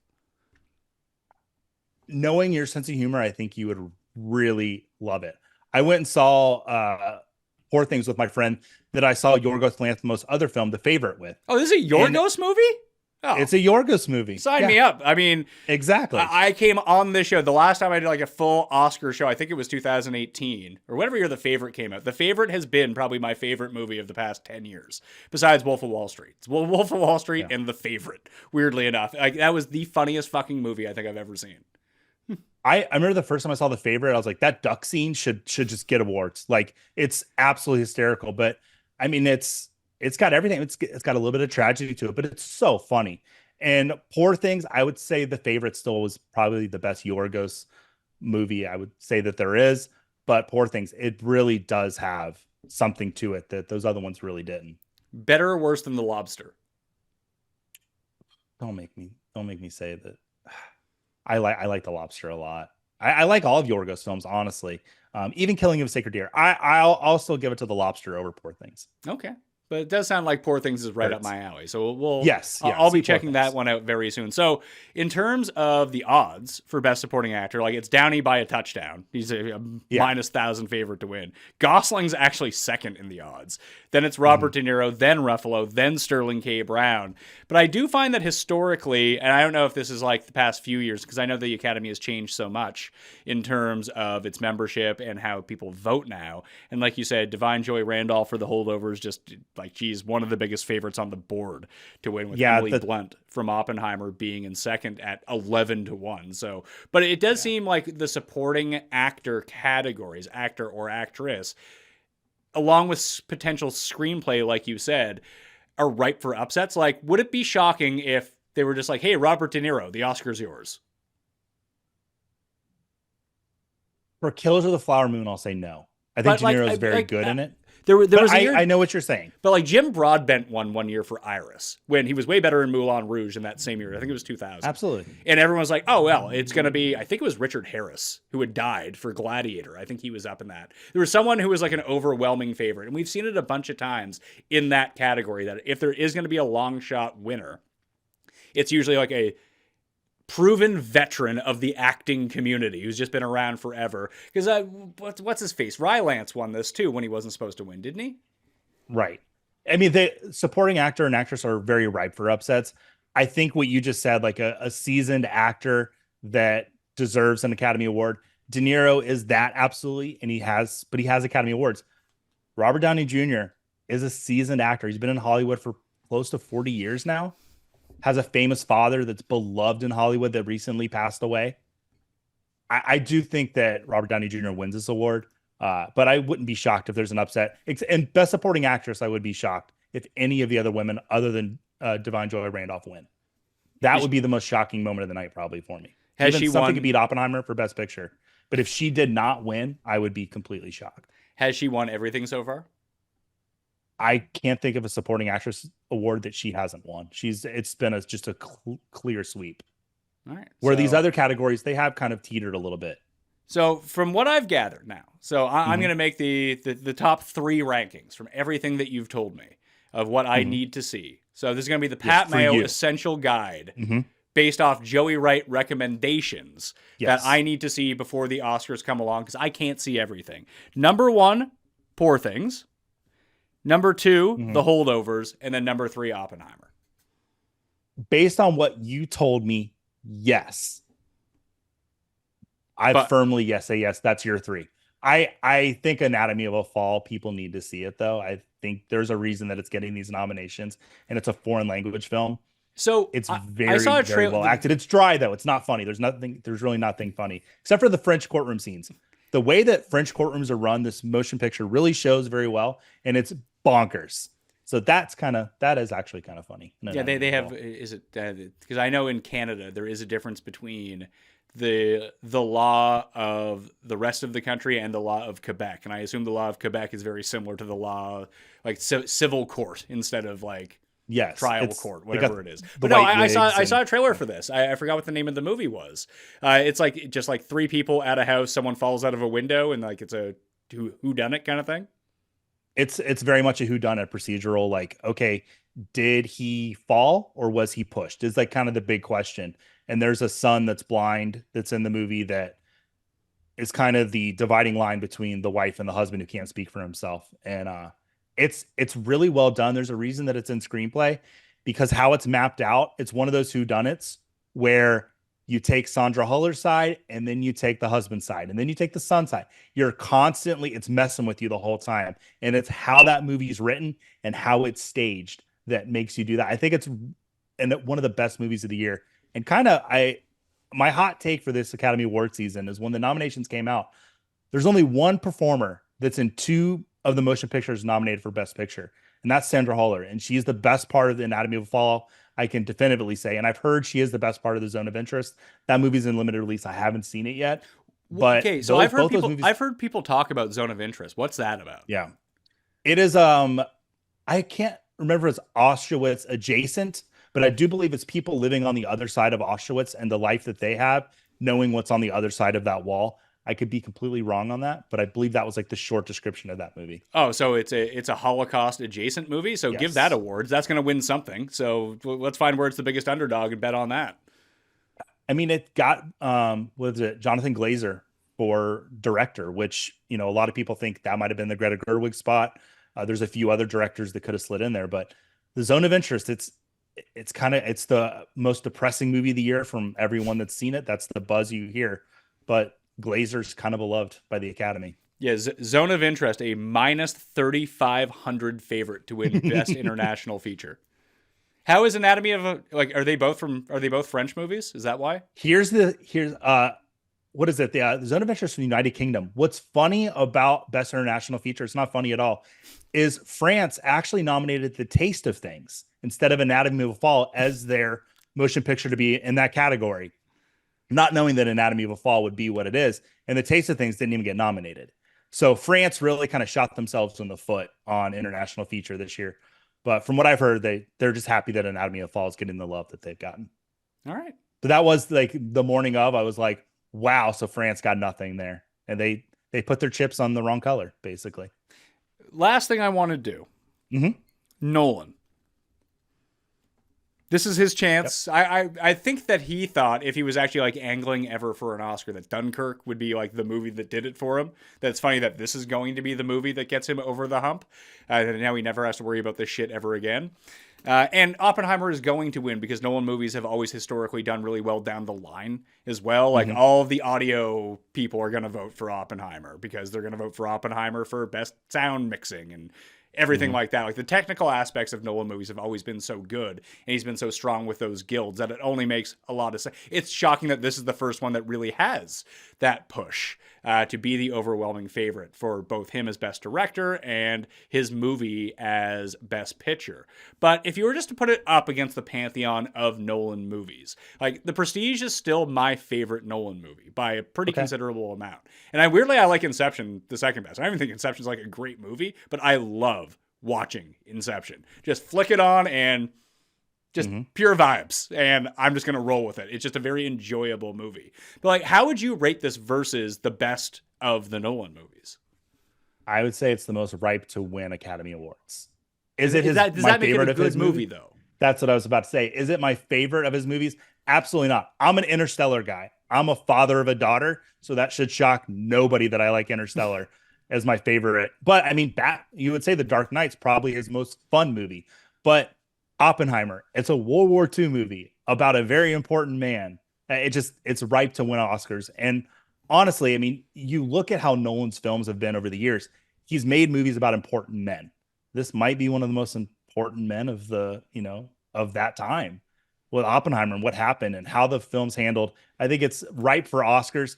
Knowing your sense of humor, I think you would really love it. I went and saw Poor Things with my friend that I saw Yorgos Lanthimos' other film, The Favorite, with. Oh, this is a Yorgos movie? Oh. It's a Yorgos movie. Sign me up. I mean, exactly. I came on this show the last time I did like a full Oscar show. I think it was 2018 or whatever year The Favorite came out. The Favorite has been probably my favorite movie of the past 10 years, besides Wolf of Wall Street. It's Wolf of Wall Street and The Favorite. Weirdly enough, like that was the funniest fucking movie I think I've ever seen. I remember the first time I saw The Favorite, I was like, that duck scene should just get awards. Like it's absolutely hysterical. But I mean, it's got everything. It's got a little bit of tragedy to it, but it's so funny. And Poor Things, I would say The Favorite still was probably the best Yorgos movie I would say that there is. But Poor Things, it really does have something to it that those other ones really didn't. Better or worse than The Lobster? Don't make me say that. I like The Lobster a lot. I like all of Yorgos films, honestly. Even Killing of a Sacred Deer. I'll still give it to The Lobster over Poor Things. Okay. But it does sound like Poor Things is right up my alley. So yes, I'll be checking that one out very soon. So in terms of the odds for Best Supporting Actor, like it's Downey by a touchdown. He's a minus 1,000 favorite to win. Gosling's actually second in the odds. Then it's Robert De Niro, then Ruffalo, then Sterling K. Brown. But I do find that historically, and I don't know if this is like the past few years, because I know the Academy has changed so much in terms of its membership and how people vote now. And like you said, Divine Joy Randolph for The Holdovers just like she's one of the biggest favorites on the board to win, with Emily Blunt from Oppenheimer being in second at 11-1. So, but it does seem like the supporting actor categories, actor or actress, along with potential screenplay, like you said, are ripe for upsets. Like, would it be shocking if they were just like, hey, Robert De Niro, the Oscar's yours? For Killers of the Flower Moon, I'll say no. I think De Niro is very good in it. There was a year, I know what you're saying. but like Jim Broadbent won one year for Iris when he was way better in Moulin Rouge in that same year. I think it was 2000. Absolutely. And everyone was like, oh, well, it's going to be, I think it was Richard Harris who had died for Gladiator. I think he was up in that. There was someone who was like an overwhelming favorite. And we've seen it a bunch of times in that category that if there is going to be a long shot winner, it's usually like a proven veteran of the acting community who's just been around forever. Because what's his face? Rylance won this too when he wasn't supposed to win, didn't he? Right. I mean, the supporting actor and actress are very ripe for upsets. I think what you just said, like a seasoned actor that deserves an Academy Award. De Niro is that absolutely, and he has Academy Awards. Robert Downey Jr. is a seasoned actor. He's been in Hollywood for close to 40 years now. Has a famous father that's beloved in Hollywood that recently passed away. I do think that Robert Downey Jr. wins this award, but I wouldn't be shocked if there's an upset. And Best Supporting Actress, I would be shocked if any of the other women other than Divine Joy Randolph win. That would be the most shocking moment of the night probably for me. Has Even she something won? to beat Oppenheimer for Best Picture. But if she did not win, I would be completely shocked. Has she won everything so far? I can't think of a supporting actress award that she hasn't won. It's been just a clear sweep. All right. Where so- these other categories, they have kind of teetered a little bit. So from what I've gathered now, I'm going to make the top 3 rankings from everything that you've told me of what I need to see. So this is going to be the Pat for Mayo you. Essential Guide based off Joey Wright recommendations Yes. that I need to see before the Oscars come along because I can't see everything. Number 1, Poor Things. Number 2, The Holdovers. And then number 3, Oppenheimer. Based on what you told me, yes. I firmly say yes. That's your 3. I think Anatomy of a Fall, people need to see it though. I think there's a reason that it's getting these nominations, and it's a foreign language film. So It's I very, saw a very well acted. It's dry though. It's not funny. There's really nothing funny except for the French courtroom scenes. The way that French courtrooms are run, this motion picture really shows very well, and it's bonkers. So that is actually kind of funny. Yeah, they have. Is it because I know in Canada there is a difference between the law of the rest of the country and the law of Quebec, and I assume the law of Quebec is very similar to the law like civil court instead of like trial court, whatever it is. But no, I saw a trailer for this. I forgot what the name of the movie was. It's like just like 3 people at a house, someone falls out of a window, and like it's a whodunit kind of thing. It's very much a whodunit procedural. Like, okay, did he fall or was he pushed? Is like kind of the big question. And there's a son that's blind that's in the movie that is kind of the dividing line between the wife and the husband who can't speak for himself. And it's really well done. There's a reason that it's in screenplay because how it's mapped out, it's one of those whodunits where you take Sandra Huller's side and then you take the husband's side and then you take the son's side. You're constantly, it's messing with you the whole time. And it's how that movie is written and how it's staged that makes you do that. I think it's one of the best movies of the year. And kind of my hot take for this Academy Award season is when the nominations came out, there's only one performer that's in 2 of the motion pictures nominated for Best Picture. And that's Sandra Huller. And she's the best part of the Anatomy of a Fall, I can definitively say. And I've heard she is the best part of the Zone of Interest. That movie's in limited release. I haven't seen it yet. But okay, so I've heard people talk about Zone of Interest. What's that about? Yeah. It is I can't remember if it's Auschwitz adjacent, but I do believe it's people living on the other side of Auschwitz and the life that they have, knowing what's on the other side of that wall. I could be completely wrong on that, but I believe that was like the short description of that movie. Oh, so it's a Holocaust adjacent movie. So give that awards. That's going to win something. So let's find where it's the biggest underdog and bet on that. I mean, it got what is it, Jonathan Glazer for director, which a lot of people think that might have been the Greta Gerwig spot. There's a few other directors that could have slid in there, but the Zone of Interest, it's the most depressing movie of the year from everyone that's seen it. That's the buzz you hear, but Glazer's kind of beloved by the Academy. Yeah, Zone of Interest, a minus 3,500 favorite to win Best International Feature. How is Anatomy of a are they both French movies? Is that why? Here's what is it? The Zone of Interest from the United Kingdom. What's funny about Best International Feature, it's not funny at all, is France actually nominated The Taste of Things instead of Anatomy of a Fall as their motion picture to be in that category, not knowing that Anatomy of a Fall would be what it is. And The Taste of Things didn't even get nominated. So France really kind of shot themselves in the foot on international feature this year. But from what I've heard, they're just happy that Anatomy of Fall is getting the love that they've gotten. All right. But that was like the morning of, I was like, wow, so France got nothing there. And they put their chips on the wrong color, basically. Last thing I want to do. Nolan. This is his chance. Yep. I think that he thought if he was actually like angling ever for an Oscar, that Dunkirk would be like the movie that did it for him. That's funny that this is going to be the movie that gets him over the hump. Now he never has to worry about this shit ever again. And Oppenheimer is going to win because Nolan movies have always historically done really well down the line as well. Like all of the audio people are going to vote for Oppenheimer because they're going to vote for Oppenheimer for best sound mixing and everything like that. Like the technical aspects of Nolan movies have always been so good, and he's been so strong with those guilds that it only makes a lot of sense. It's shocking that this is the first one that really has that push to be the overwhelming favorite for both him as best director and his movie as best picture. But if you were just to put it up against the pantheon of Nolan movies, like The Prestige is still my favorite Nolan movie by a pretty considerable amount. And I like Inception the second best. I don't even think Inception's like a great movie, but I love watching Inception. Just flick it on and just pure vibes, and I'm just going to roll with it. It's just a very enjoyable movie. But like, how would you rate this versus the best of the Nolan movies? I would say it's the most ripe to win Academy Awards. Does that make it a good movie though? That's what I was about to say. Is it my favorite of his movies? Absolutely not. I'm an Interstellar guy. I'm a father of a daughter, so that should shock nobody that I like Interstellar as my favorite. But I mean, you would say The Dark Knight's probably his most fun movie. But Oppenheimer, it's a World War II movie about a very important man. It's ripe to win Oscars. And honestly, I mean, you look at how Nolan's films have been over the years. He's made movies about important men. This might be one of the most important men of of that time with Oppenheimer and what happened and how the film's handled. I think it's ripe for Oscars.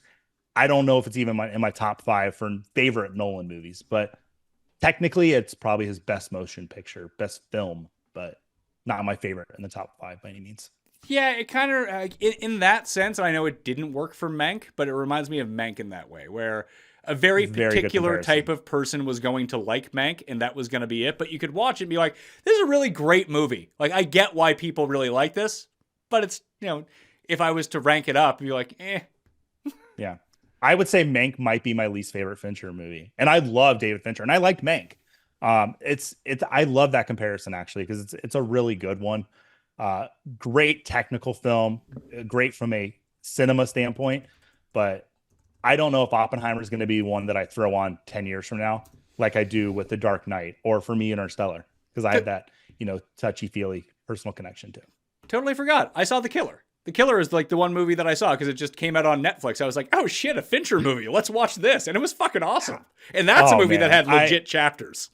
I don't know if it's even in my top 5 for favorite Nolan movies, but technically it's probably his best motion picture, best film, but not my favorite in the top 5 by any means. Yeah, it kind of, in that sense, I know it didn't work for Mank, but it reminds me of Mank in that way, where a very particular type of person was going to like Mank, and that was going to be it. But you could watch it and be like, this is a really great movie. Like, I get why people really like this, but it's, if I was to rank it up, you'd be like, eh. Yeah. I would say Mank might be my least favorite Fincher movie. And I love David Fincher, and I liked Mank. I love that comparison actually, because it's a really good one. Great technical film, great from a cinema standpoint, but I don't know if Oppenheimer is going to be one that I throw on 10 years from now, like I do with The Dark Knight, or for me, Interstellar, because I have that, touchy-feely personal connection to. Totally forgot. I saw The Killer. The Killer is like the one movie that I saw because it just came out on Netflix. I was like, oh shit, a Fincher movie. Let's watch this. And it was fucking awesome. And that's a movie that had legit chapters.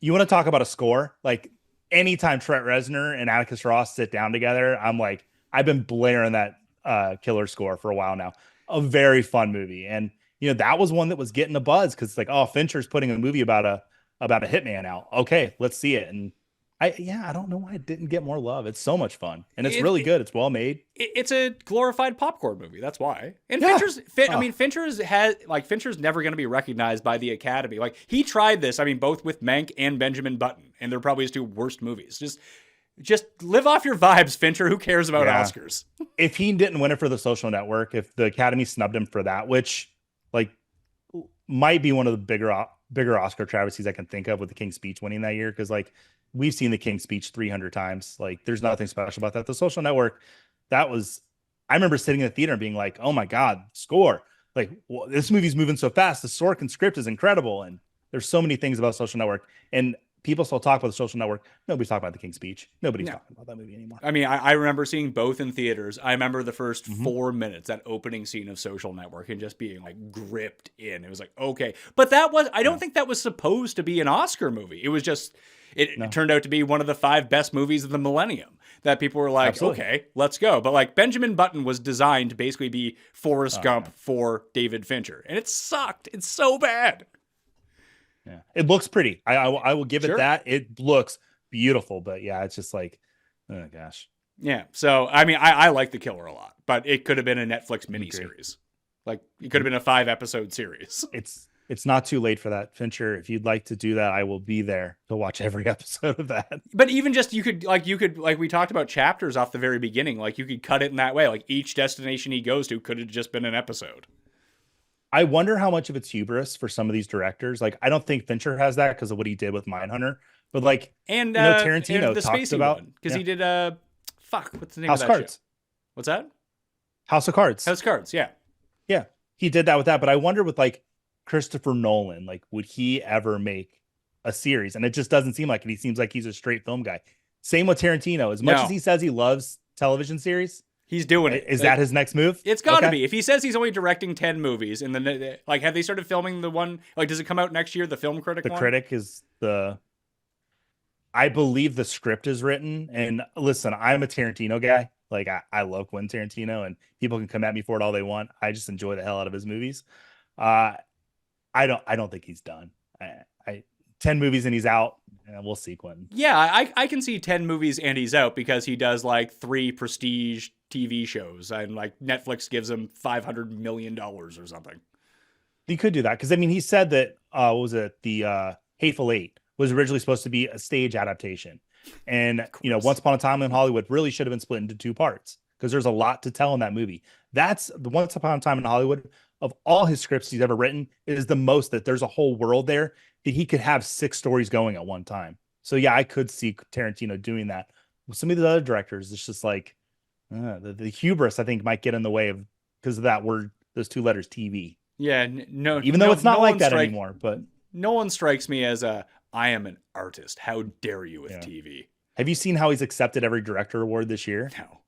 You want to talk about a score? Like anytime Trent Reznor and Atticus Ross sit down together, I'm like, I've been blaring that Killer score for a while now. A very fun movie. And, that was one that was getting a buzz because it's like, oh, Fincher's putting a movie about a hitman out. Okay, let's see it. And I don't know why it didn't get more love. It's so much fun, and it's really good. It's well made. It's a glorified popcorn movie. That's why. And Fincher's never going to be recognized by the Academy. Like he tried this. I mean, both with Mank and Benjamin Button, and they're probably his 2 worst movies. Just live off your vibes, Fincher. Who cares about Oscars? If he didn't win it for The Social Network, if the Academy snubbed him for that, which might be one of the bigger Oscar travesties I can think of, with The King's Speech winning that year, because we've seen The King's Speech 300 times. There's nothing special about that. The Social Network, I remember sitting in the theater and being like, oh my God, score. This movie's moving so fast. The Sorkin script is incredible. And there's so many things about Social Network. And people still talk about The Social Network. Nobody's talking about The King's Speech. Nobody's talking about that movie anymore. I mean, I remember seeing both in theaters. I remember the first 4 minutes, that opening scene of Social Network, and just being gripped in. It was like, okay. But I don't think that was supposed to be an Oscar movie. It was just... It turned out to be one of the 5 best movies of the millennium that people were like, Absolutely. Okay, let's go. But Benjamin Button was designed to basically be Forrest Gump for David Fincher. And it sucked. It's so bad. Yeah, it looks pretty. I will give it that. It looks beautiful, but yeah, it's just like, oh gosh. Yeah. So, I mean, I like The Killer a lot, but it could have been a Netflix miniseries. It could have been a 5-episode series. It's It's not too late for that, Fincher. If you'd like to do that, I will be there to watch every episode of that. But even just you could like we talked about chapters off the very beginning. Like you could cut it in that way. Like each destination he goes to could have just been an episode. I wonder how much of it's hubris for some of these directors. Like, I don't think Fincher has that because of what he did with Mindhunter. But like, and Tarantino and the talks Spacey about because he did what's the name House of of that Cards. show? What's that? House of Cards. House of Cards. Yeah. Yeah, he did that with that. But I wonder with like Christopher Nolan, like, would he ever make a series? And it just doesn't seem like it. He seems like he's a straight film guy. Same with Tarantino. As much as he says he loves television series, he's doing it. Is that his next move? It's got to be. If he says he's only directing 10 movies, and then like, have they started filming the one? Like, does it come out next year? The Film Critic. The one? Critic is I believe the script is written. And listen, I'm a Tarantino guy. Like, I love Quentin Tarantino, and people can come at me for it all they want. I just enjoy the hell out of his movies. I don't think he's done. 10 movies and he's out. We'll see, Quentin. Yeah, I can see 10 movies and he's out because he does like 3 prestige TV shows, and like Netflix gives him $500 million or something. He could do that because I mean, he said that what was it? The Hateful Eight was originally supposed to be a stage adaptation, and Once Upon a Time in Hollywood really should have been split into 2 parts because there's a lot to tell in that movie. That's the Once Upon a Time in Hollywood. Of all his scripts he's ever written, it is the most that there's a whole world there that he could have 6 stories going at one time. So yeah, I could see Tarantino doing that. With some of the other directors, it's just like the hubris, I think, might get in the way of because of that word, those 2 letters, TV. Yeah, even though it's not like that anymore. But no one strikes me as I am an artist. How dare you with TV? Have you seen how he's accepted every director award this year? No.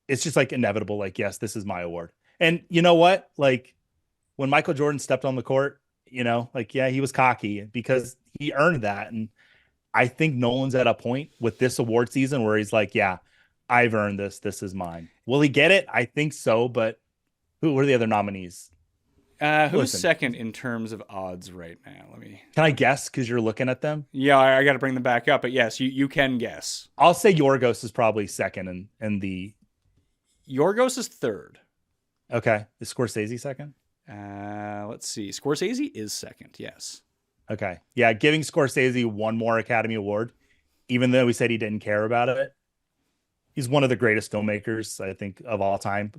It's just like inevitable. Like, yes, this is my award. And you know what? Like when Michael Jordan stepped on the court, like, yeah, he was cocky because he earned that. And I think Nolan's at a point with this award season where he's like, yeah, I've earned this. This is mine. Will he get it? I think so. But who are the other nominees? Who's second in terms of odds right now? Can I guess because you're looking at them? Yeah, I got to bring them back up. But yes, you can guess. I'll say Yorgos is probably second and the Yorgos is third. Okay. Is Scorsese second? Let's see. Scorsese is second. Yes. Okay. Yeah. Giving Scorsese one more Academy Award, even though we said he didn't care about it. He's one of the greatest filmmakers, I think, of all time.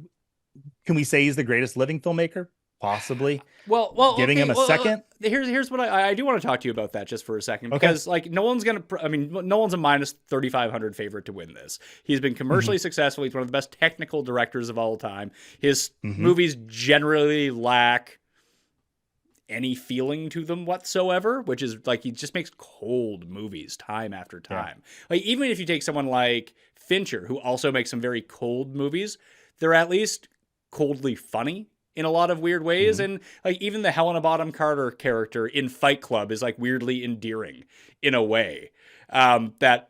Can we say he's the greatest living filmmaker? Possibly. Well, giving him a second. Here's what I do want to talk to you about that just for a second, because like Nolan's a minus 3,500 favorite to win this. He's been commercially successful. He's one of the best technical directors of all time. His movies generally lack any feeling to them whatsoever, which is like, he just makes cold movies time after time. Yeah. Like, even if you take someone like Fincher, who also makes some very cold movies, they're at least coldly funny in a lot of weird ways. And like, even the Helena Bonham Carter character in Fight Club is like weirdly endearing in a way that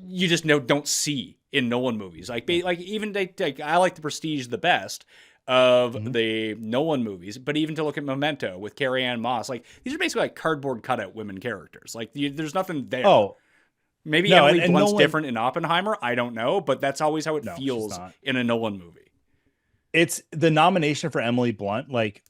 you just don't see in Nolan movies. Like, even I like The Prestige the best of the Nolan movies, but even to look at Memento with Carrie Ann Moss, like, these are basically like cardboard cutout women characters. Like, there's nothing there. Oh, maybe Emily Blunt's Nolan, different in Oppenheimer. I don't know, but that's always how it feels in a Nolan movie. It's the nomination for Emily Blunt. Like,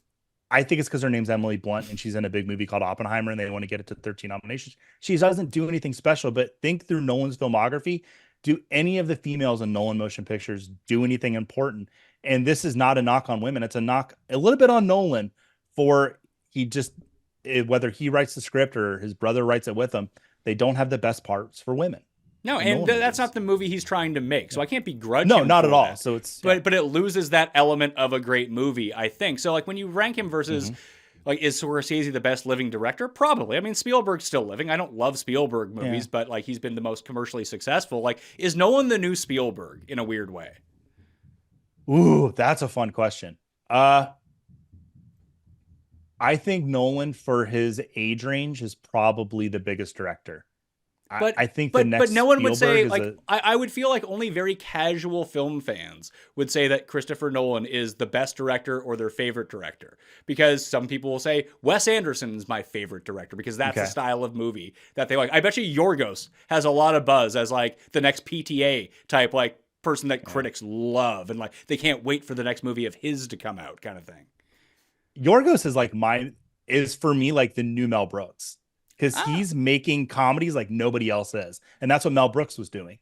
I think it's because her name's Emily Blunt and she's in a big movie called Oppenheimer and they want to get it to 13 nominations. She doesn't do anything special, but think through Nolan's filmography. Do any of the females in Nolan motion pictures do anything important? And this is not a knock on women. It's a knock a little bit on Nolan for whether he writes the script or his brother writes it with him, they don't have the best parts for women. No, and that's not the movie he's trying to make. So I can't begrudge him. No, not at all. That. So it's but it loses that element of a great movie, I think. So like, when you rank him versus like, is Scorsese the best living director? Probably. I mean, Spielberg's still living. I don't love Spielberg movies, but like, he's been the most commercially successful. Like, is Nolan the new Spielberg in a weird way? Ooh, that's a fun question. I think Nolan, for his age range, is probably the biggest director. But I think but no one would say, like, I would feel like only very casual film fans would say that Christopher Nolan is the best director or their favorite director, because some people will say Wes Anderson is my favorite director because that's the style of movie that they like. I bet you Yorgos has a lot of buzz as like the next PTA type, like, person that critics love and like they can't wait for the next movie of his to come out, kind of thing. Yorgos is like is for me like the new Mel Brooks, because he's making comedies like nobody else is, and that's what Mel Brooks was doing.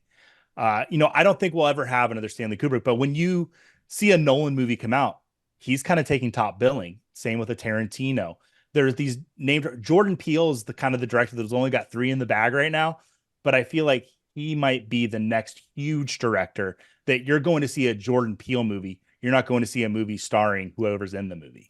I don't think we'll ever have another Stanley Kubrick, but when you see a Nolan movie come out, he's kind of taking top billing. Same with a Tarantino. There's these named Jordan Peele is the kind of the director that's only got 3 in the bag right now, but I feel like he might be the next huge director that you're going to see a Jordan Peele movie. You're not going to see a movie starring whoever's in the movie.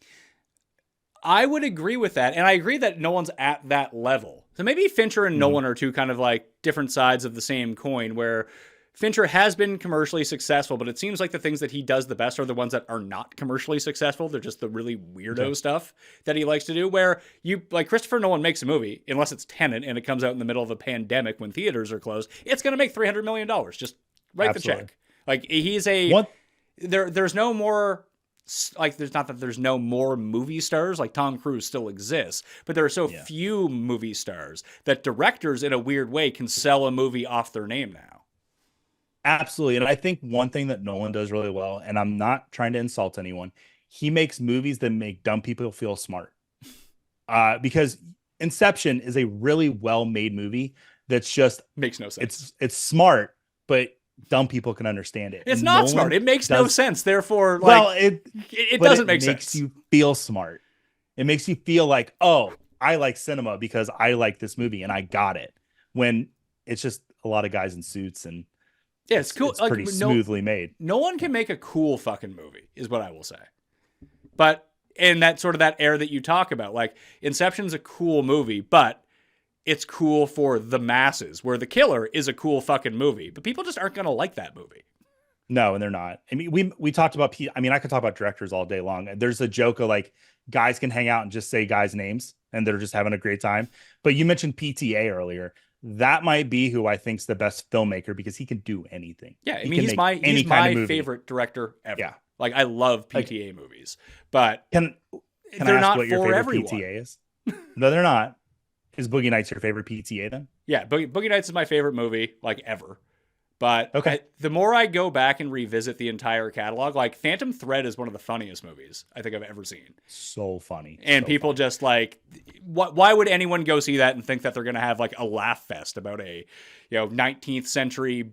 I would agree with that. And I agree that no one's at that level. So maybe Fincher and Nolan are two kind of like different sides of the same coin, where Fincher has been commercially successful, but it seems like the things that he does the best are the ones that are not commercially successful. They're just the really weirdo stuff that he likes to do, where you like Christopher Nolan makes a movie, unless it's Tenet and it comes out in the middle of a pandemic when theaters are closed, it's going to make $300 million. Just write the check. Like he's there's no more, like there's not that there's no more movie stars, like Tom Cruise still exists, but there are so few movie stars that directors in a weird way can sell a movie off their name now. Absolutely. And I think one thing that Nolan does really well, and I'm not trying to insult anyone, he makes movies that make dumb people feel smart. Because Inception is a really well-made movie that's just makes no sense. It's smart, but dumb people can understand it. It's not smart. It makes no sense. Therefore, it doesn't make sense. It makes you feel smart. It makes you feel like, oh, I like cinema because I like this movie and I got it. When it's just a lot of guys in suits and yeah, it's cool. It's pretty smoothly made. No one can make a cool fucking movie, is what I will say. But in that sort of that air that you talk about, like Inception's a cool movie, but it's cool for the masses, where The Killer is a cool fucking movie, but people just aren't going to like that movie. No, and they're not. I mean, we talked about, I could talk about directors all day long. There's a joke of like guys can hang out and just say guys' names and they're just having a great time. But you mentioned PTA earlier. That might be who I think's the best filmmaker because he can do anything. Yeah, I mean, he's my favorite director ever. Yeah. Like I love PTA movies, but can they're I ask not what your for favorite everyone. PTA is? No, they're not. Is Boogie Nights your favorite PTA then? Yeah, Boogie Nights is my favorite movie, like ever. But okay, the more I go back and revisit the entire catalog, like Phantom Thread is one of the funniest movies I think I've ever seen. So funny. And people just like, why would anyone go see that and think that they're going to have like a laugh fest about a, 19th century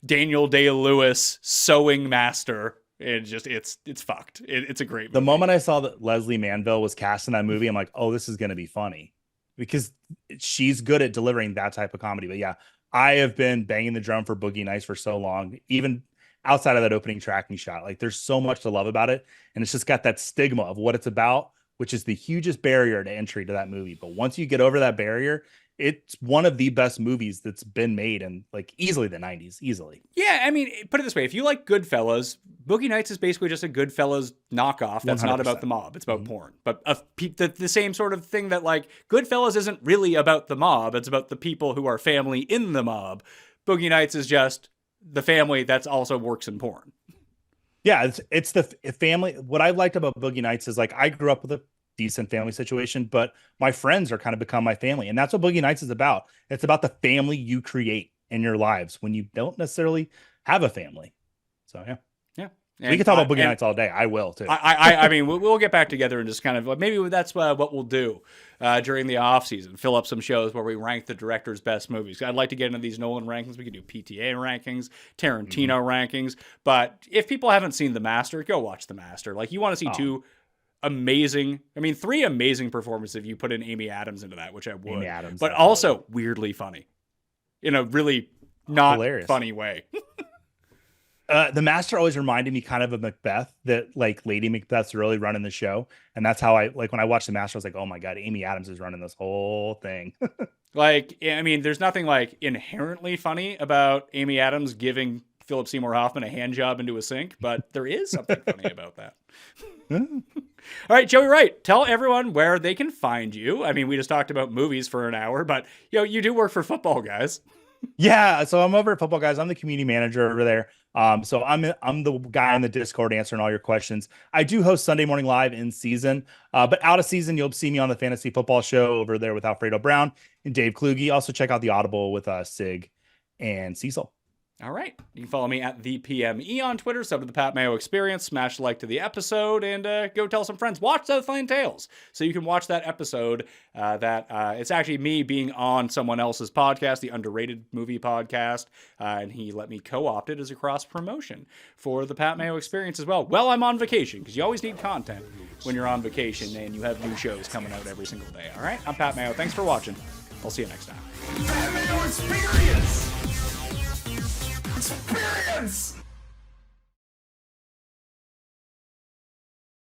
Daniel Day-Lewis sewing master? It's fucked. It's a great movie. The moment I saw that Leslie Manville was cast in that movie, I'm like, oh, this is going to be funny because she's good at delivering that type of comedy. But yeah, I have been banging the drum for Boogie Nights for so long, even outside of that opening tracking shot. Like there's so much to love about it. And it's just got that stigma of what it's about, which is the hugest barrier to entry to that movie. But once you get over that barrier, it's one of the best movies that's been made in like easily the 90s, easily. Yeah, I mean, put it this way. If you like Goodfellas, Boogie Nights is basically just a Goodfellas knockoff that's 100%. Not about the mob. It's about porn. But the same sort of thing that like Goodfellas isn't really about the mob. It's about the people who are family in the mob. Boogie Nights is just the family that's also works in porn. Yeah, it's the family. What I liked about Boogie Nights is like I grew up with a decent family situation, but my friends are kind of become my family. And that's what Boogie Nights is about. It's about the family you create in your lives when you don't necessarily have a family. So yeah. And we can talk about Boogie Nights all day. I will too. I mean, we'll get back together and just kind of like, maybe that's what we'll do during the off season. Fill up some shows where we rank the director's best movies. I'd like to get into these Nolan rankings. We could do PTA rankings, Tarantino rankings. But if people haven't seen The Master, go watch The Master. Like you want to see three amazing performances if you put in Amy Adams into that, which I would. Amy Adams, but also weirdly funny in a really not hilarious. Funny way. The Master always reminded me kind of Macbeth, that like Lady Macbeth's really running the show. And that's how I like when I watched The Master, I was like, oh my God, Amy Adams is running this whole thing. Like, I mean, there's nothing like inherently funny about Amy Adams giving Philip Seymour Hoffman a hand job into a sink, but there is something funny about that. All right, Joey Wright, tell everyone where they can find you. I mean, we just talked about movies for an hour, but you do work for Football Guys. Yeah, so I'm over at Football Guys. I'm the community manager over there. So I'm the guy on the Discord answering all your questions. I do host Sunday Morning Live in season, but out of season, you'll see me on the Fantasy Football Show over there with Alfredo Brown and Dave Kluge. Also check out the Audible with Sig and Cecil. All right. You can follow me at the PME on Twitter, sub to the Pat Mayo Experience, smash like to the episode, and go tell some friends. Watch Southland Tales. So you can watch that episode it's actually me being on someone else's podcast, the Underrated Movie Podcast, and he let me co-opt it as a cross-promotion for the Pat Mayo Experience as well. Well, I'm on vacation, because you always need content when you're on vacation, and you have new shows coming out every single day. All right? I'm Pat Mayo. Thanks for watching. I'll see you next time. Pat Mayo Experience! Experience!